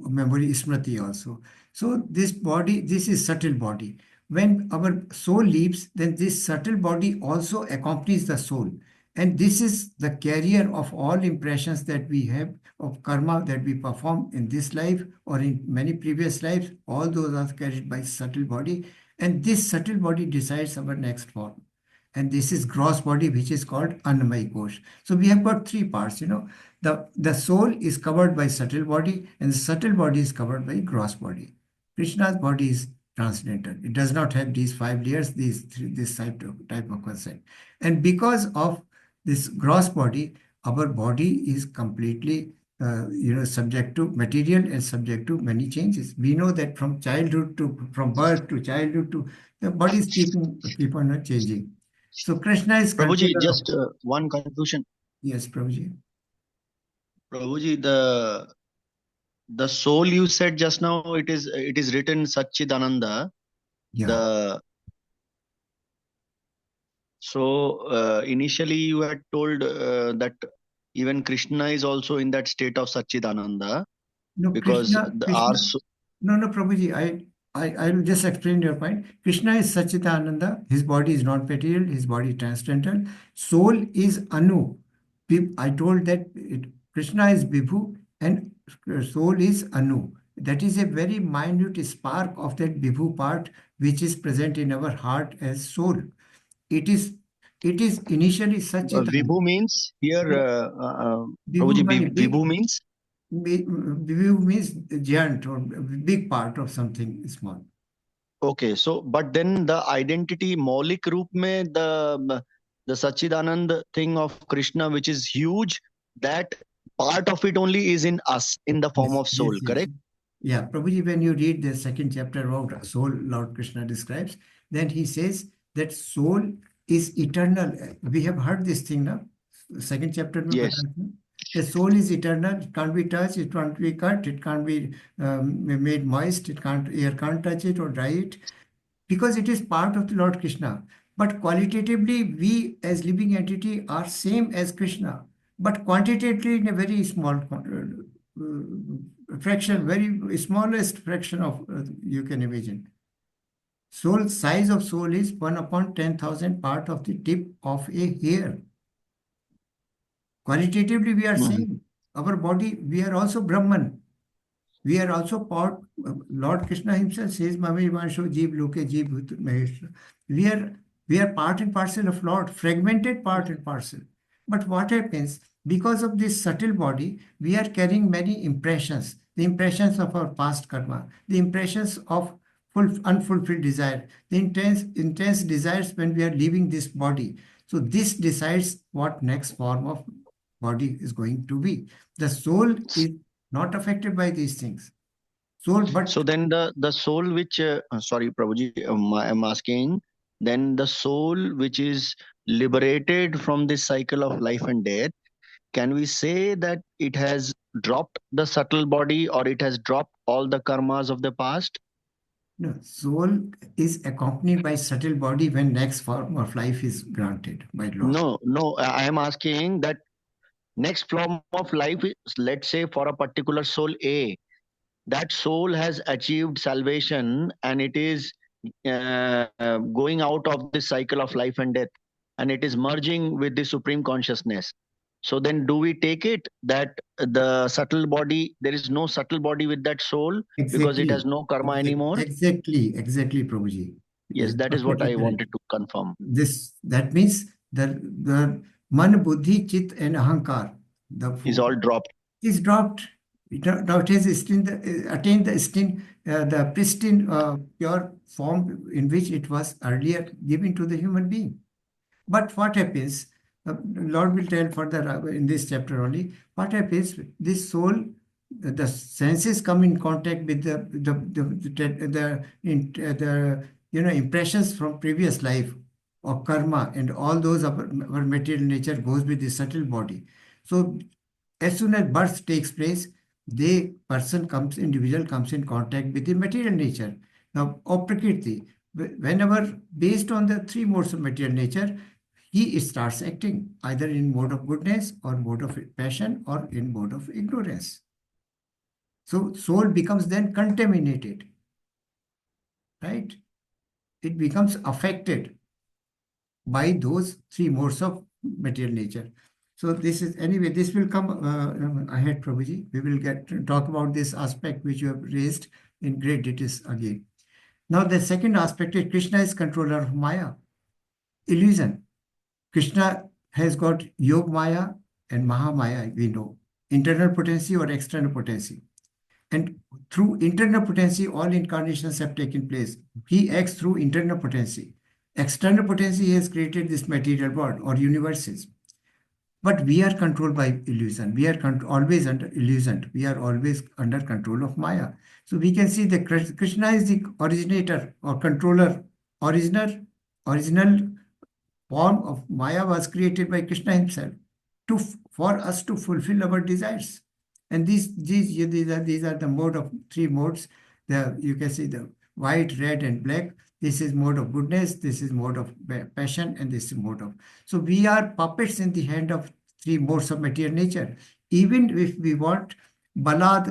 memory, Smriti also. So this body, this is subtle body. When our soul leaves, then this subtle body also accompanies the soul. And this is the carrier of all impressions that we have of karma that we perform in this life or in many previous lives. All those are carried by subtle body. And this subtle body decides our next form. And this is gross body, which is called Annamay Kosh. So we have got 3 parts, The soul is covered by subtle body, and the subtle body is covered by gross body. Krishna's body is transcendental. It does not have these 5 layers, this type of concept. And because of this gross body, our body is completely subject to material and subject to many changes. We know that from birth to childhood to the body is keep on changing. So Krishna is Prabhuji, controller just one confusion. Yes, Prabhuji. Prabhuji, the soul you said just now, it is written Satchidananda. Yeah. Initially you had told that even Krishna is also in that state of Satchidananda. No, because No, Prabhuji, I will just explain your point. Krishna is Satchitananda. His body is not material. His body is transcendental. Soul is Anu. I told that Krishna is Vibhu and soul is Anu. That is a very minute spark of that Vibhu part which is present in our heart as soul. It is initially Satchitananda. Vibhu means here, Prabhuji, Vibhu means? Vibhu means giant or big part of something small. Okay, so but then the identity Maulik Roop mein, the Satchidanand thing of Krishna, which is huge, that part of it only is in us in the form of soul, correct? Yeah, Prabhuji, when you read the 2nd chapter about soul, Lord Krishna describes, then he says that soul is eternal. We have heard this thing now. 2nd chapter. Yes. The soul is eternal. It can't be touched. It can't be cut. It can't be made moist. Air can't touch it or dry it, because it is part of the Lord Krishna. But qualitatively, we as living entity are same as Krishna, but quantitatively in a very small fraction, very smallest fraction of you can imagine. Soul size of soul is 1 upon 10,000 part of the tip of a hair. Qualitatively, we are same. Our body, we are also Brahman. We are also part. Lord Krishna himself says, "Mami Vansho Jeev Loke Jeev Bhut Maheshwar." We are part and parcel of Lord, fragmented part and parcel. But what happens? Because of this subtle body, we are carrying many impressions. The impressions of our past karma, the impressions of unfulfilled desire, the intense desires when we are leaving this body. So this decides what next form of body is going to be. The soul is not affected by these things. So then the soul which, sorry, Prabhuji, I'm asking, then the soul which is liberated from this cycle of life and death, can we say that it has dropped the subtle body, or it has dropped all the karmas of the past? No, soul is accompanied by subtle body when next form of life is granted by law. No, I am asking that next form of life is, let's say, for a particular soul A, that soul has achieved salvation and it is going out of this cycle of life and death, and it is merging with the supreme consciousness. So then do we take it that the subtle body, there is no subtle body with that soul because it has Exactly. no karma anymore? Exactly, Prabhuji. Yes, that is what Perfectly I correct. wanted to confirm. That means the man, buddhi, chit, and ahankar, the Is all dropped. is dropped. Now it has attained the pristine, pure form in which it was earlier given to the human being. But what happens? Lord will tell further in this chapter only. What happens? This soul, the senses come in contact with the impressions from previous life or karma, and all those of our material nature goes with the subtle body. So as soon as birth takes place, the individual comes in contact with the material nature. Now, of Prakriti, whenever based on the three modes of material nature, he starts acting either in mode of goodness or mode of passion or in mode of ignorance. So soul becomes then contaminated, right? It becomes affected by those three modes of material nature. So this will come ahead, Prabhuji. We will get to talk about this aspect which you have raised in great details again. Now the second aspect is Krishna is controller of Maya, illusion. Krishna has got Yog Maya and Maha Maya, we know, internal potency or external potency. And through internal potency, all incarnations have taken place. He acts through internal potency. External potency has created this material world or universes. But we are controlled by illusion. We are always under illusion. We are always under control of Maya. So we can see that Krishna is the originator or controller. Original form of Maya was created by Krishna himself for us to fulfill our desires. And these are the three modes. You can see the white, red, and black. This is mode of goodness, this is mode of passion, and this is mode of. So we are puppets in the hand of three modes of material nature. Even if we want balad,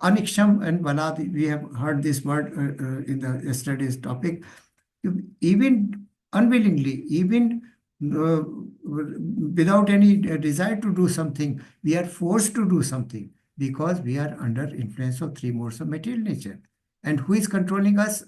aniksham and balad, we have heard this word in the yesterday's topic. Even unwillingly, even without any desire to do something, we are forced to do something because we are under influence of three modes of material nature. And who is controlling us?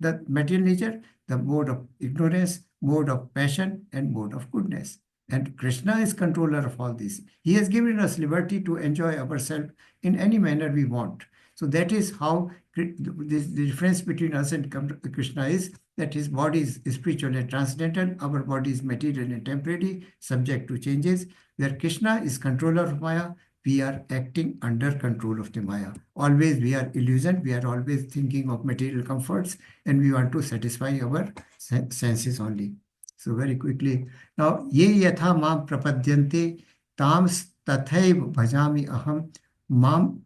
The material nature, the mode of ignorance, mode of passion, and mode of goodness. And Krishna is controller of all these. He has given us liberty to enjoy ourselves in any manner we want. So that is how the difference between us and Krishna is that his body is spiritual and transcendental, our body is material and temporary, subject to changes. Where Krishna is controller of Maya, we are acting under control of the Maya. Always we are illusioned, we are always thinking of material comforts, and we want to satisfy our senses only. So very quickly, now, ye yatha mam prapadyante tam tathaiv bhajami aham mam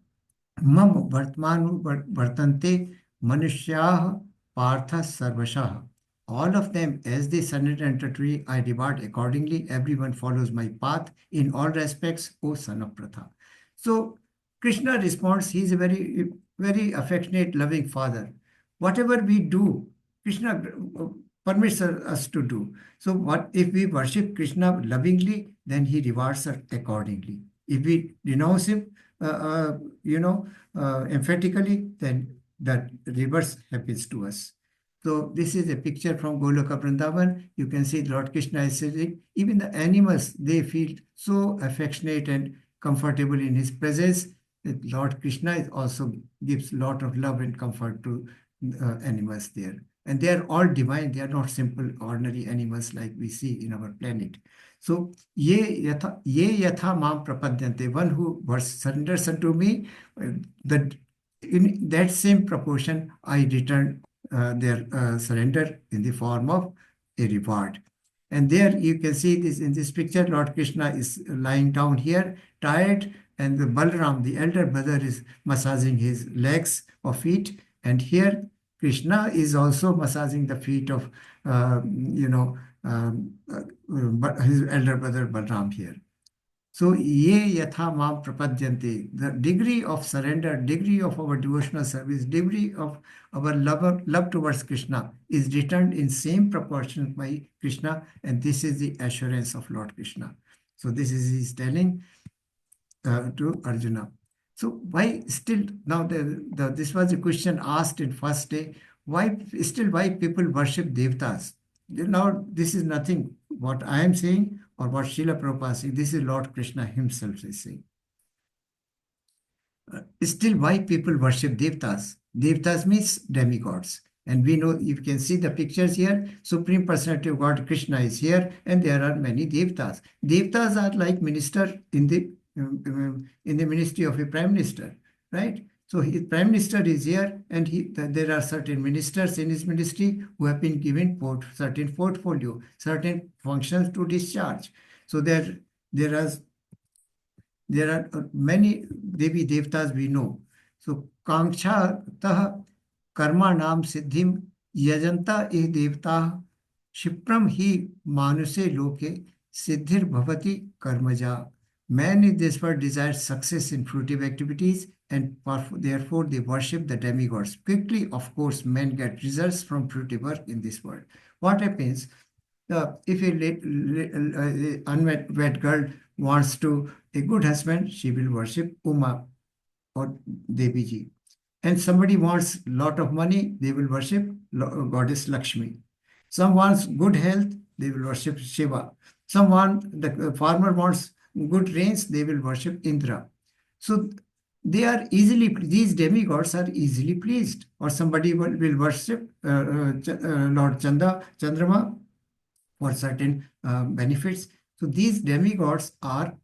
vartmanu vartante manushyaha partha sarvashaha. All of them, as they surrender unto tree, I reward accordingly. Everyone follows my path in all respects, O son of Pratha. So Krishna responds, he is a very, very affectionate, loving father. Whatever we do, Krishna permits us to do. So what if we worship Krishna lovingly, then he rewards us accordingly. If we renounce him, emphatically, then that reverse happens to us. So this is a picture from Goloka Vrindavan. You can see Lord Krishna is sitting. Even the animals, they feel so affectionate and comfortable in his presence that Lord Krishna also gives a lot of love and comfort to animals there. And they are all divine. They are not simple, ordinary animals like we see in our planet. So, ye yatha mam prapadyante, one who surrenders unto me, that in that same proportion, I return their surrender in the form of a reward. And there you can see this in this picture, Lord Krishna is lying down here, tired, and the Balram, the elder brother, is massaging his legs or feet. And here Krishna is also massaging the feet of, his elder brother Balram here. So, ye yatha mam prapadyanti, the degree of surrender, degree of our devotional service, degree of our love towards Krishna is returned in same proportion by Krishna, and this is the assurance of Lord Krishna. So, this is he's telling to Arjuna. So, why still now this was a question asked in first day. Why people worship devtas? Now, this is nothing what I am saying or what Srila Prabhupada is saying. This is Lord Krishna himself is saying. Still, why people worship devtas? Devtas means demigods. And we know, you can see the pictures here, Supreme Personality of God Krishna is here, and there are many devtas. Devtas are like minister in the ministry of a prime minister, right? So his prime minister is here, and there are certain ministers in his ministry who have been given certain portfolio, certain functions to discharge. So there are many Devi Devtas we know. So Kanksha Tah Karma Nam Siddhim Yajanta E Devta Shipram Hi Manuse Loke Siddhir Bhavati Karmaja. Man in this world desires success in fruitive activities, and therefore they worship the demigods. Quickly, of course, men get results from fruitive work in this world. What happens? If a unwed girl wants a good husband, she will worship Uma or Devi Ji. And somebody wants a lot of money, they will worship Goddess Lakshmi. Some wants good health, they will worship Shiva. The farmer wants good rains, they will worship Indra. So these demigods are easily pleased. Or somebody will worship Lord Chandrama for certain benefits. So these demigods are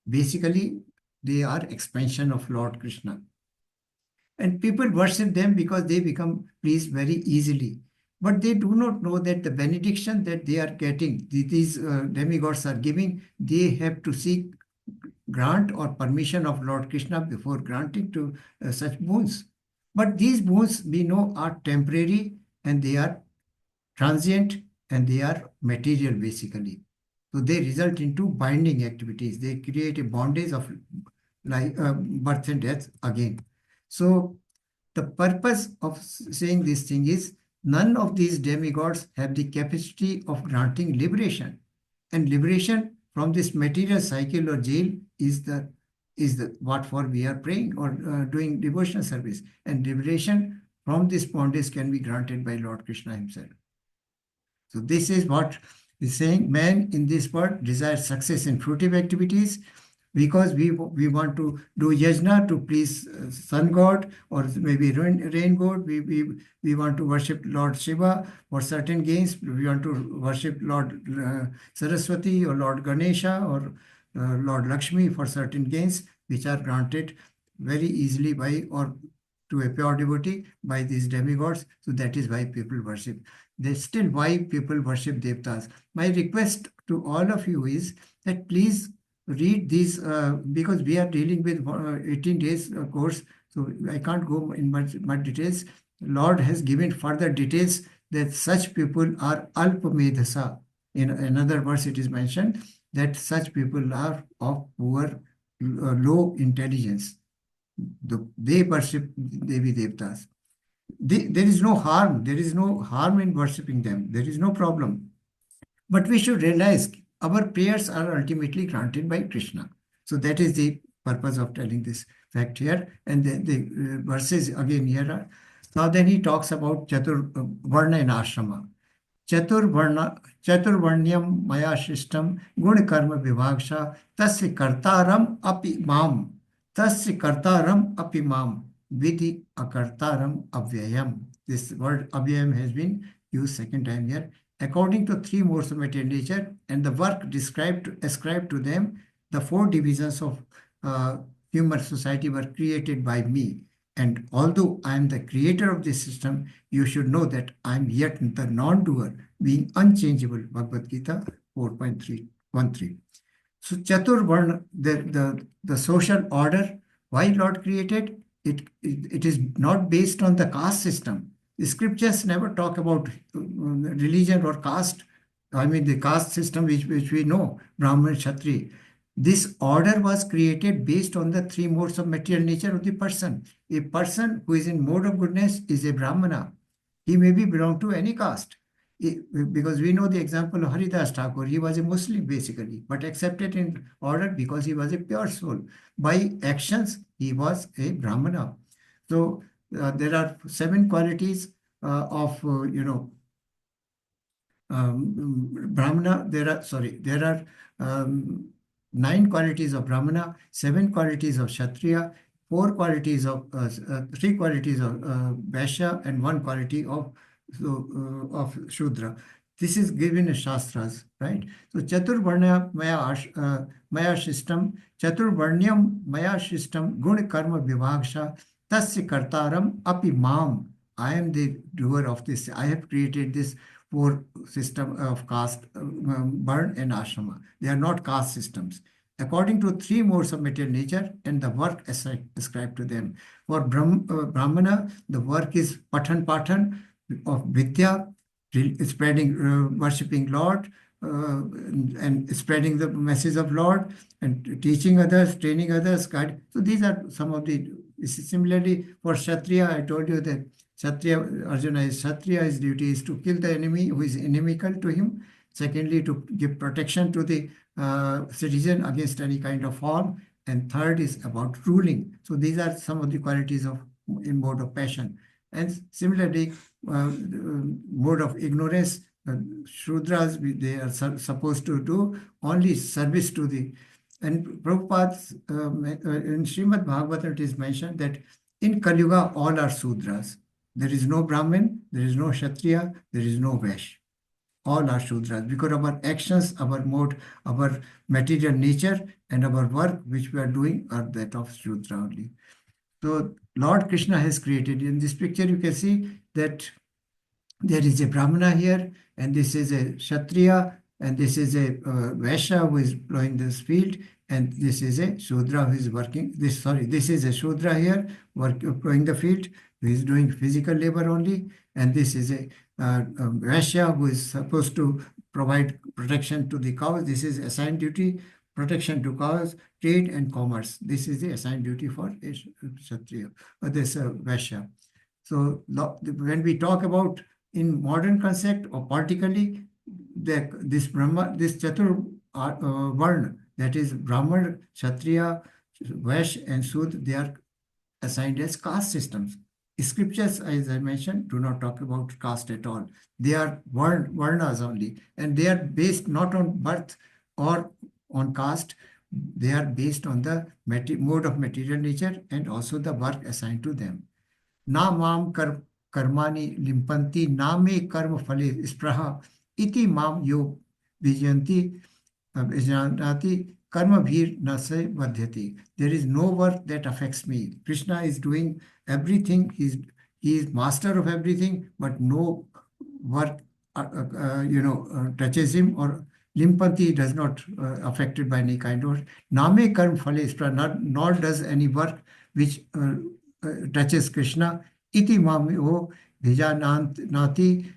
basically, they are expansion of Lord Krishna. And people worship them because they become pleased very easily. But they do not know that the benediction that they are getting, these demigods are giving, they have to seek grant or permission of Lord Krishna before granting to such boons. But these boons we know are temporary, and they are transient, and they are material basically. So they result into binding activities. They create a bondage of birth and death again. So the purpose of saying this thing is, none of these demigods have the capacity of granting liberation. And liberation from this material cycle or jail is what for we are praying or doing devotional service. And liberation from this bondage can be granted by Lord Krishna himself. So this is what is saying. Man in this world desires success in fruitive activities, because we want to do yajna to please sun god or maybe rain god. We want to worship Lord Shiva for certain gains. We want to worship Lord Saraswati or Lord Ganesha or Lord Lakshmi for certain gains, which are granted very easily by or to a pure devotee by these demigods. So that is why people worship. That's still why people worship devtas. My request to all of you is that please read these, because we are dealing with 18 days course, so I can't go in much details. Lord has given further details that such people are alpamedhasa. In another verse it is mentioned that such people are of poor, low intelligence. They worship Devi Devtas. There is no harm. There is no harm in worshipping them. There is no problem. But we should realize our prayers are ultimately granted by Krishna. So that is the purpose of telling this fact here. And the verses again here are. Now then he talks about Chatur Varna in Ashrama. Chaturvarnyam maya shishtam gun karma vibhagsha tasya kartaram api mam. Tasya kartaram api mam. Vidhi akartaram avyayam. This word avyayam has been used second time here. According to three modes of material nature and the work ascribed to them, the four divisions of human society were created by me. And although I am the creator of this system, you should know that I am yet the non-doer, being unchangeable. Bhagavad Gita 4.313. So Chatur Varna, the social order, why Lord created it is not based on the caste system. The scriptures never talk about religion or caste. I mean the caste system which we know, Brahman, Kshatriya. This order was created based on the three modes of material nature of the person. A person who is in mode of goodness is a Brahmana. He may be belong to any caste. Because we know the example of Haridas Thakur, he was a Muslim basically, but accepted in order because he was a pure soul. By actions, he was a Brahmana. So there are 7 qualities of, Brahmana. There are 9 qualities of Brahmana, 7 qualities of Kshatriya, 3 qualities of Vaishya, and 1 quality of Shudra. This is given in Shastras, right? So Chaturvarnya Maya system, Chaturvarnyam Maya system, Gun Karma Vibhagsha, Tasya Kartaram Api Mam. I am the doer of this. I have created this 4 system of caste, Varna and Ashrama. They are not caste systems. According to 3 modes of material nature and the work ascribed to them. For Brahmana, the work is Patan of Vidya, spreading, worshipping Lord, and spreading the message of Lord, and teaching others, training others, guide. So these are some of the. Similarly, for Kshatriya, I told you that Arjuna is Kshatriya. His duty is to kill the enemy who is inimical to him. Secondly, to give protection to the citizen against any kind of harm. And third is about ruling. So these are some of the qualities of in mode of passion. And similarly, mode of ignorance, Shudras, they are supposed to do only service to the. And Prabhupada's, in Srimad Bhagavatam, it is mentioned that in Kali Yuga, all are Sudras. There is no Brahmin, there is no Kshatriya, there is no Vaishya. All are Shudras because of our actions, our mode, our material nature, and our work which we are doing are that of Shudra only. So Lord Krishna has created. In this picture, you can see that there is a Brahmana here, and this is a Kshatriya, and this is a Vaishya who is blowing this field, and this is a Shudra who is working. This is a Shudra here, blowing the field, who is doing physical labor only, and this is a Vaishya who is supposed to provide protection to the cows. This is assigned duty, protection to cows, trade and commerce. This is the assigned duty for a Kshatriya, or this Vaishya. So when we talk about in modern concept or politically, this Chatur Varna, that is Brahman, Kshatriya, Vaishya and Sudra, they are assigned as caste systems. Scriptures, as I mentioned, do not talk about caste at all. They are Varnas only, and they are based not on birth or on caste. They are based on the mode of material nature and also the work assigned to them. Na mam karmani limpanti, na me karma phale spraha, iti mam yo vijanti vijanati karma bhir nase vadhyati. There is no work that affects me. Krishna is doing everything. He is master of everything, but no work touches him, or limpanti does not affected by any kind of name karma phale spraha, nor does any work which touches Krishna. Iti mamyo vijanati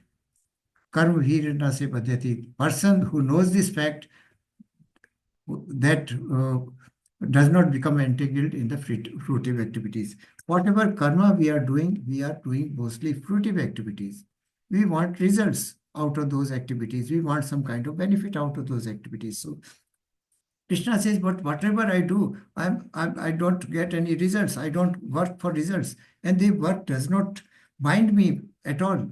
karma bhir nase vadhyati. Person who knows this fact, that does not become entangled in the fruitive activities. Whatever karma we are doing mostly fruitive activities. We want results out of those activities. We want some kind of benefit out of those activities. So Krishna says, but whatever I do, I don't get any results. I don't work for results. And the work does not bind me at all.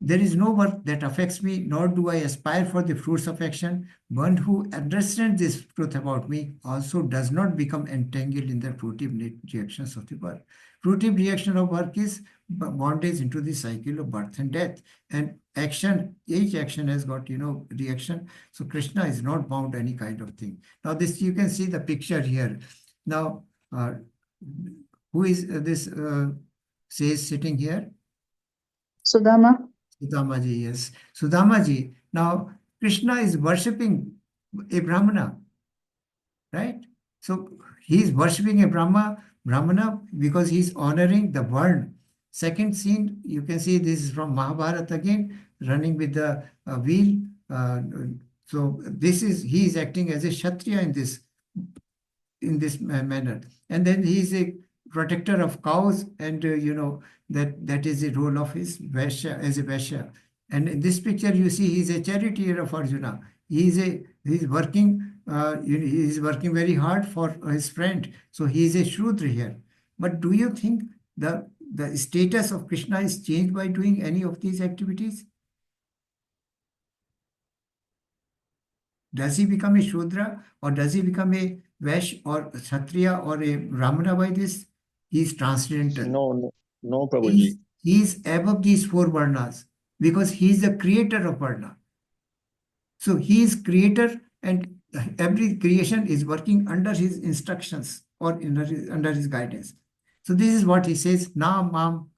There is no work that affects me, nor do I aspire for the fruits of action. One who understands this truth about me also does not become entangled in the fruitive reactions of the work. Fruitive reaction of work is bondage into the cycle of birth and death. And action, each action has got, reaction. So Krishna is not bound any kind of thing. Now this, you can see the picture here. Now, Who is this says sitting here? Sudama. Sudama ji, yes. Sudama ji. Now, Krishna is worshipping a Brahmana, right? So he is worshipping a Brahmana because he is honoring the Varna. Second scene, you can see this is from Mahabharata again, running with the wheel. So this is, he is acting as a Kshatriya in this manner. And then he is a protector of cows, and that is the role of his Vaishya, as a Vaishya. And in this picture, you see he is a charioteer of Arjuna. He is working very hard for his friend. So he is a Shudra here. But do you think the status of Krishna is changed by doing any of these activities? Does he become a Shudra, or does he become a Vaishya or Kshatriya or a Brahmana by this? He is transcendental. No, Prabhuji. He is above these four Varnas because he is the creator of Varna. So he is creator, and every creation is working under his instructions or under his guidance. So this is what he says, na mam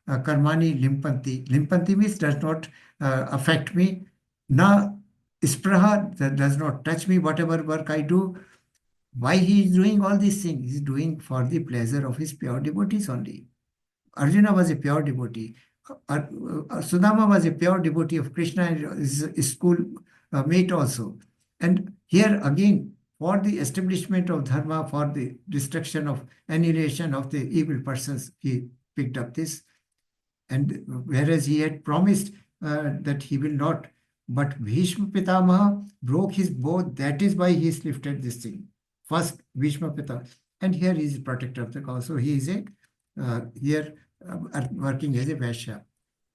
karmani limpanti. Limpanti means does not affect me. Na ispraha, that does not touch me, whatever work I do. Why he is doing all these things? He is doing for the pleasure of his pure devotees only. Arjuna was a pure devotee. Sudama was a pure devotee of Krishna and his school mate also. And here again, for the establishment of dharma, for the destruction of annihilation of the evil persons, he picked up this. And whereas he had promised that he will not, but Bhishma Pitamaha broke his bow. That is why he has lifted this thing. First, Bhishma Pitamaha. And here he is protector of the cow. So he is working as a Vaishya.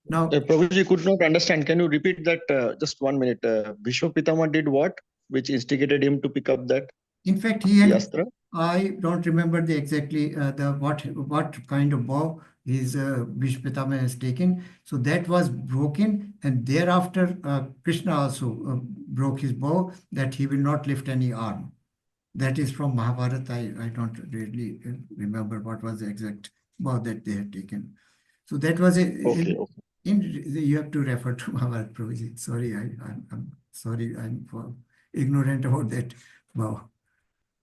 Now, Prabhuji could not understand. Can you repeat that just 1 minute? Bhishma Pitama did what? Which instigated him to pick up that? In fact, he had, Astra? I don't remember exactly what kind of bow his Bhishma Pitama has taken. So that was broken, and thereafter Krishna also broke his bow, that he will not lift any arm. That is from Mahabharata. I don't really remember what was the exact bow that they had taken. So that was you have to refer to Mahabharata, Prabhuji. Sorry, I'm sorry, I'm ignorant about that bow.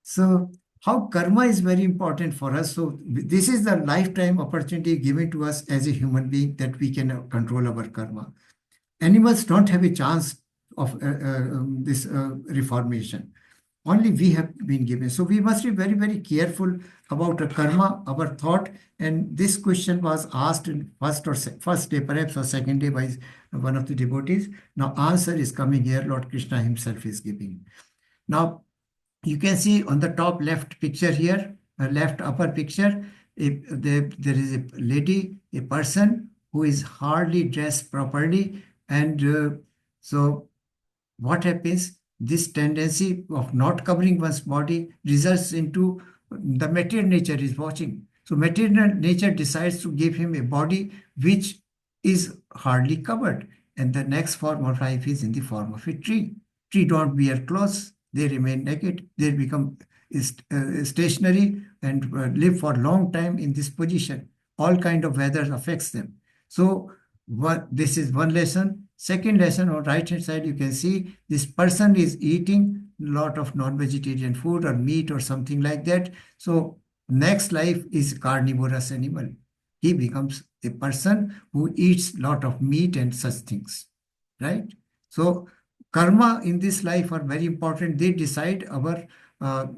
So how karma is very important for us. So this is the lifetime opportunity given to us as a human being, that we can control our karma. Animals don't have a chance of this reformation. Only we have been given. So we must be very, very careful about our karma, our thought. And this question was asked in first day, perhaps, or second day by one of the devotees. Now answer is coming here. Lord Krishna himself is giving. Now you can see on the top left picture here, left upper picture, there is a lady, a person who is hardly dressed properly. And so what happens? This tendency of not covering one's body results into the material nature is watching. So material nature decides to give him a body which is hardly covered. And the next form of life is in the form of a tree. Tree don't wear clothes. They remain naked. They become stationary and live for a long time in this position. All kind of weather affects them. So this is one lesson. Second lesson, on right hand side, you can see this person is eating a lot of non-vegetarian food or meat or something like that. So next life is carnivorous animal. He becomes a person who eats a lot of meat and such things, right? So karma in this life are very important. They decide our,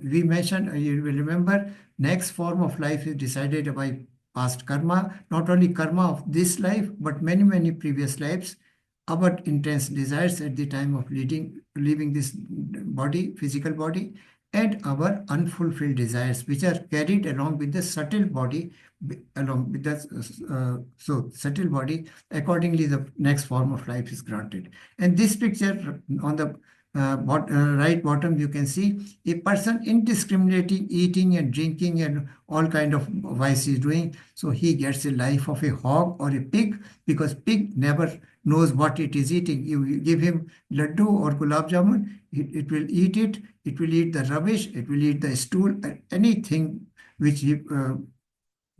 we mentioned, you will remember, next form of life is decided by past karma, not only karma of this life, but many, many previous lives. Our intense desires at the time of leaving this body, physical body, and our unfulfilled desires, which are carried along with the subtle body, along with the subtle body. Accordingly, the next form of life is granted. And this picture on the right bottom, you can see a person indiscriminately eating and drinking and all kind of vice is doing. So he gets a life of a hog or a pig, because pig never knows what it is eating. You give him laddu or gulab jamun, it will eat it. It will eat the rubbish. It will eat the stool, anything which he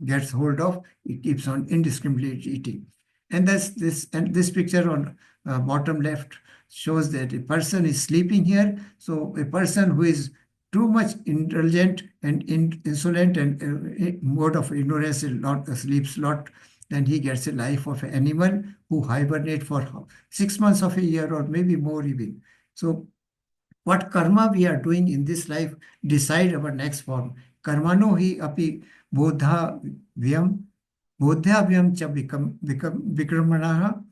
gets hold of, it keeps on indiscriminately eating. And this picture on bottom left shows that a person is sleeping here. So a person who is too much indulgent and insolent and mode of ignorance, sleeps a lot, then he gets a life of an animal who hibernate for 6 months of a year or maybe more even. So what karma we are doing in this life decide our next form. Karmano hi api bodha vyam cha vikramanaha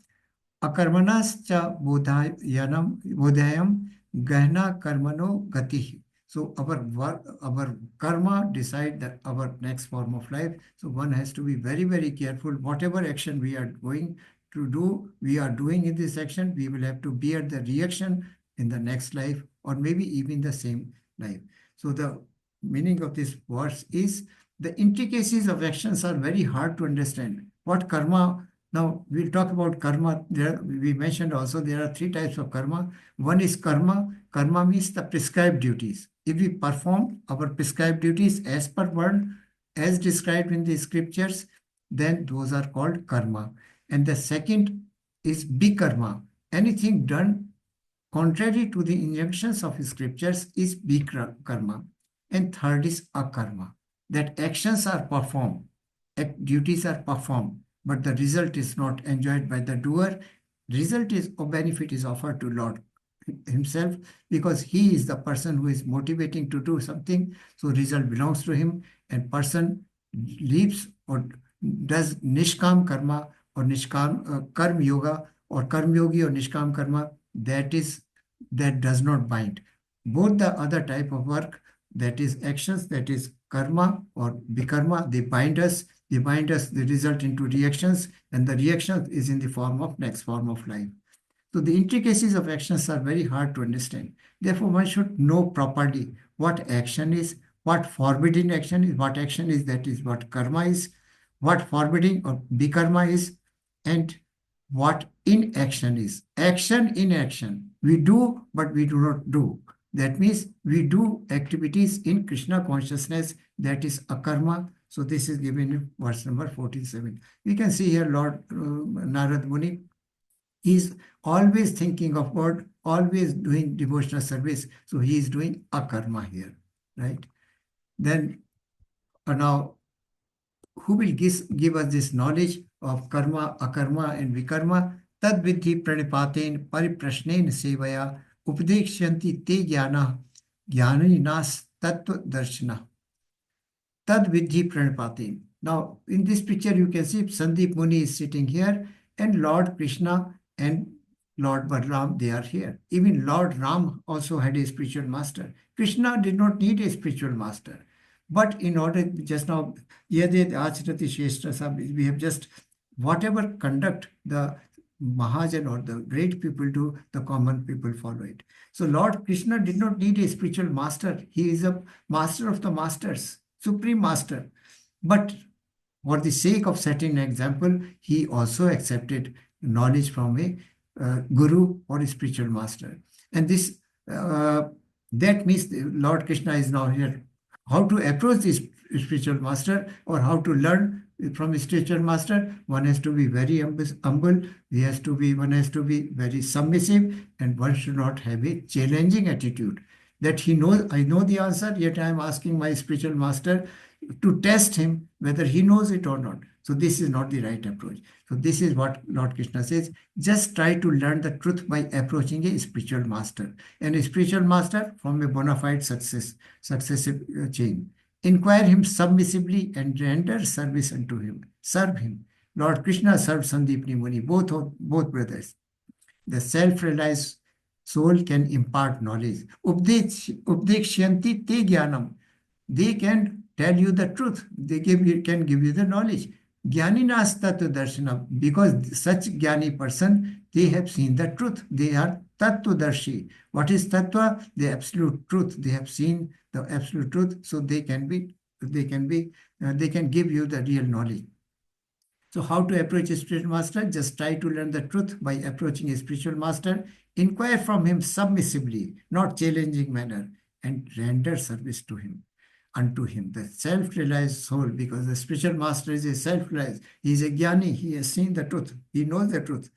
akarmanas cha bodhayam gahna karmano gati. So our karma decide that our next form of life. So one has to be very, very careful. Whatever action we are going to do, we are doing in this action, we will have to bear the reaction in the next life or maybe even the same life. So the meaning of this verse is the intricacies of actions are very hard to understand. What karma, now we'll talk about karma. We mentioned also there are 3 types of karma. One is karma. Karma means the prescribed duties. If we perform our prescribed duties as per word, as described in the scriptures, then those are called karma. And the second is bikarma. Anything done contrary to the injunctions of scriptures is bikarma. And third is akarma. That actions are performed, duties are performed, but the result is not enjoyed by the doer. Result is, or benefit is offered to Lord himself, because he is the person who is motivating to do something. So result belongs to him, and person leaves or does nishkam karma or nishkam karma yoga or karma yogi or nishkam karma, that does not bind. Both the other type of work, that is actions, that is karma or bikarma, they bind us, the result into reactions, and the reaction is in the form of next form of life. So the intricacies of actions are very hard to understand. Therefore, one should know properly what action is, what forbidden action is, what action is, that is what karma is, what forbidding or bikarma is, and what inaction is. Action, inaction. We do, but we do not do. That means we do activities in Krishna consciousness, that is akarma. So this is given in verse number 47. We can see here Lord Narad Muni is always thinking of God, always doing devotional service. So he is doing akarma here, right? Then now, who will give us this knowledge of karma, akarma, and vikarma? Tad vidhi pranipaten pariprashnen sevaya upadekshanti te jnana jnaninas tattva darshana. Tad vidhi pranipaten. Now, in this picture, you can see Sandeep Muni is sitting here, and Lord Krishna and Lord Balaram, they are here. Even Lord Ram also had a spiritual master. Krishna did not need a spiritual master. But in order, just now, we have just, whatever conduct the Mahajan or the great people do, the common people follow it. So Lord Krishna did not need a spiritual master. He is a master of the masters, supreme master. But for the sake of setting an example, he also accepted knowledge from a guru or a spiritual master. And this, that means Lord Krishna is now here. How to approach this spiritual master or how to learn from a spiritual master? One has to be very humble. One has to be very submissive, and one should not have a challenging attitude. That he knows, I know the answer, yet I am asking my spiritual master to test him whether he knows it or not. So this is not the right approach. So this is what Lord Krishna says. Just try to learn the truth by approaching a spiritual master. And a spiritual master from a bona fide successive chain. Inquire him submissively and render service unto him. Serve him. Lord Krishna served Sandeep Muni, both brothers. The self-realized soul can impart knowledge. Updekshanti te jnanam. They can tell you the truth. They can give you the knowledge. Jnaninas tattva darshana, because such jnani person, they have seen the truth. They are tattva darshi. What is tattva? The absolute truth. They have seen the absolute truth, so they can give you the real knowledge. So how to approach a spiritual master? Just try to learn the truth by approaching a spiritual master. Inquire from him submissively, not challenging manner, and render service to him. unto him. The self-realized soul, because the spiritual master is a self-realized. He is a jnani. He has seen the truth. He knows the truth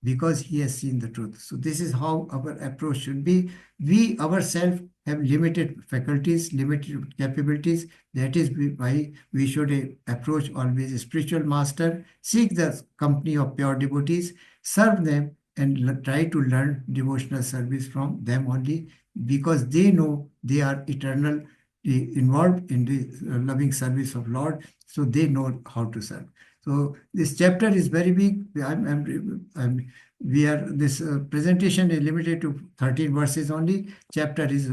because he has seen the truth. So this is how our approach should be. We ourselves have limited faculties, limited capabilities. That is why we should approach always a spiritual master, seek the company of pure devotees, serve them, and try to learn devotional service from them only, because they know they are eternally involved in the loving service of Lord, so they know how to serve. So this chapter is very big. This presentation is limited to 13 verses only. Chapter is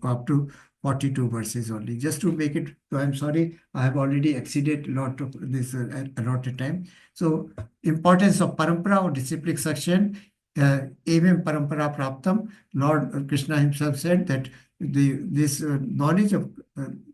up to 42 verses only. Just to make it, so I'm sorry, I have already exceeded a lot of this allotted time. So importance of parampara or disciplic succession. Evam parampara praptam. Lord Krishna himself said that this knowledge of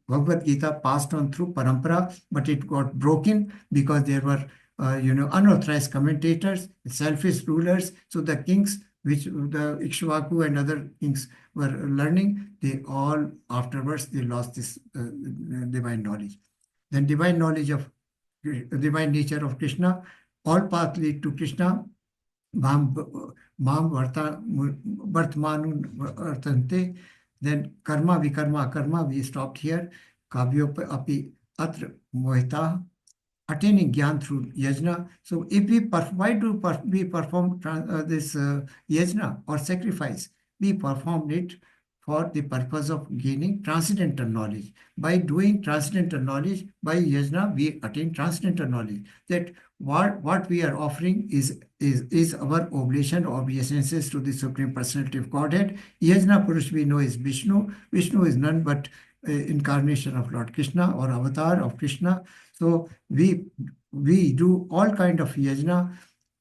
Bhagavad Gita passed on through parampara, but it got broken because there were unauthorized commentators, selfish rulers. So the kings, which the Ikshvaku and other kings were learning, they all afterwards they lost this divine knowledge. Then divine knowledge of divine nature of Krishna, all paths lead to Krishna. Mam Vartmanun Vartante. Then karma, vikarma, karma, we stopped here. Kavyo api atra mohita, attaining gyan through yajna. So if why do we perform this yajna or sacrifice? We perform it for the purpose of gaining transcendental knowledge. By doing transcendental knowledge, by yajna, we attain transcendental knowledge. That what we are offering is our oblation or obeisances to the Supreme Personality of Godhead. Yajna Purush we know is Vishnu. Vishnu is none but incarnation of Lord Krishna or avatar of Krishna. So we do all kind of yajna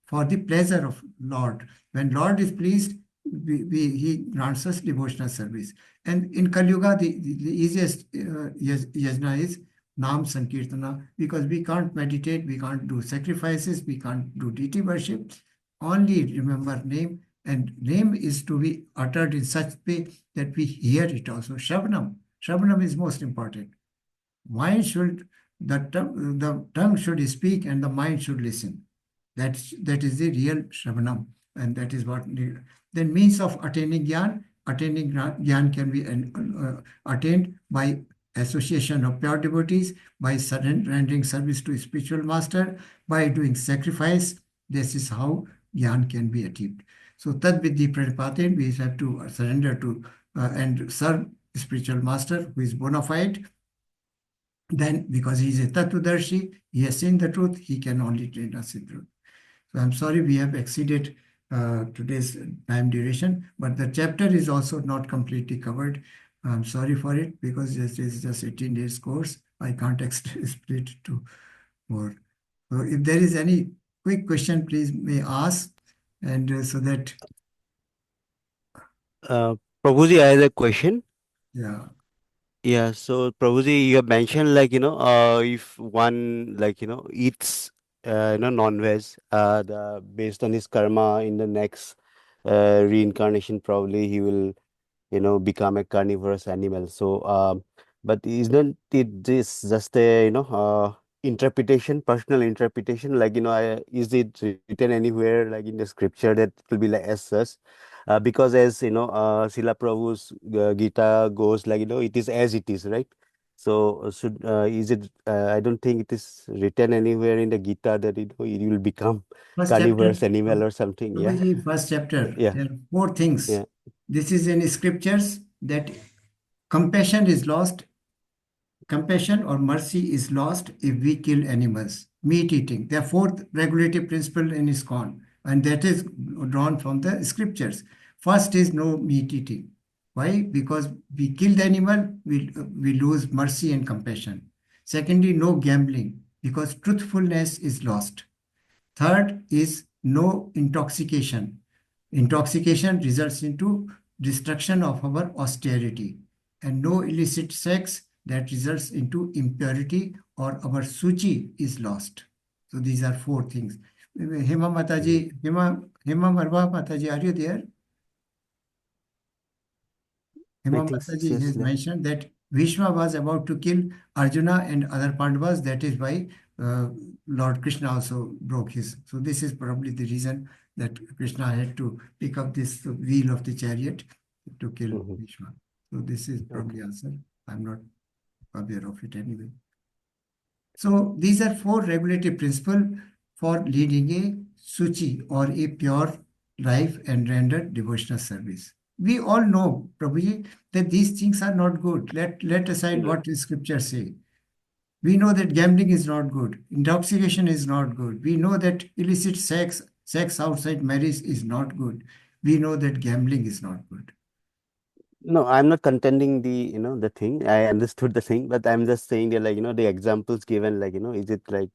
for the pleasure of Lord. When Lord is pleased, he grants us devotional service. And in Kali Yuga, the easiest yajna is Nam Sankirtana, because we can't meditate, we can't do sacrifices, we can't do deity worship. Only remember name, and name is to be uttered in such way that we hear it also. Shravanam. Shravanam is most important. Mind should, the tongue should speak and the mind should listen. That is the real Shravanam, and that is what. Then means of attaining Gyan. Attaining Gyan can be attained by association of pure devotees, by rendering service to a spiritual master, by doing sacrifice. This is how Gyan can be achieved. So Tad Vidhi Pranipaten, we have to surrender to and serve spiritual master who is bona fide. Then because he is a Tattvadarshi, he has seen the truth, he can only train us in truth. So I'm sorry we have exceeded today's time duration, but the chapter is also not completely covered. I'm sorry for it, because this is just 18 days course. I can't split it to more. So if there is any quick question, please may ask, and so that. Prabhuji, I have a question. Yeah. Yeah, so Prabhuji, you have mentioned if one eats non-veg, based on his karma in the next reincarnation, probably he will become a carnivorous animal. So, but isn't it this just a interpretation, personal interpretation? Is it written anywhere like in the scripture that it will be like as such? Because as Srila Prabhu's Gita goes, it is as it is, right? So is it? I don't think it is written anywhere in the Gita that it will become First carnivorous chapter, animal or something. Yeah, first chapter, yeah, there are 4 things. yeah. This is in scriptures that compassion is lost. Compassion or mercy is lost if we kill animals. Meat eating. There are 4 regulative principles in ISKCON, and that is drawn from the scriptures. First is no meat eating. Why? Because we kill the animal, we lose mercy and compassion. Secondly, no gambling, because truthfulness is lost. Third is no intoxication. Intoxication results into destruction of our austerity. And no illicit sex, that results into impurity, or our suchi is lost. So these are 4 things. Hema Mataji, Hema Marwa Mataji, are you there? I Hema think Mataji yes, has mentioned that Bhishma was about to kill Arjuna and other Pandavas. That is why Lord Krishna also broke his. So this is probably the reason that Krishna had to pick up this wheel of the chariot to kill Mhm. Bhishma. So this is probably answer. I'm not aware of it anyway. So these are 4 regulative principles for leading a suchi or a pure life and render devotional service. We all know, Prabhuji, that these things are not good. Let aside what the scriptures say. We know that gambling is not good. Intoxication is not good. We know that illicit sex outside marriage is not good. We know that gambling is not good. No, I'm not contending the thing. I understood the thing, but I'm just saying that, the examples given, is it like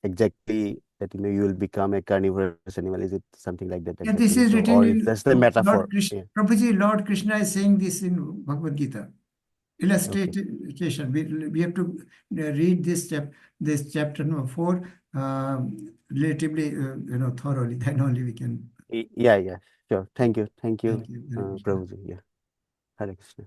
exactly that, you will become a carnivorous animal? Is it something like that Yeah, this exactly? is So, written or it's in just a metaphor? Lord Krishna. Yeah. Prabhuji, Lord Krishna is saying this in Bhagavad Gita. Okay. Illustration. We have to read this chapter number 4 relatively thoroughly. Then only we can. Yeah, sure. Thank you, Thank you very much. Prabhuji. Yeah, Hare Krishna.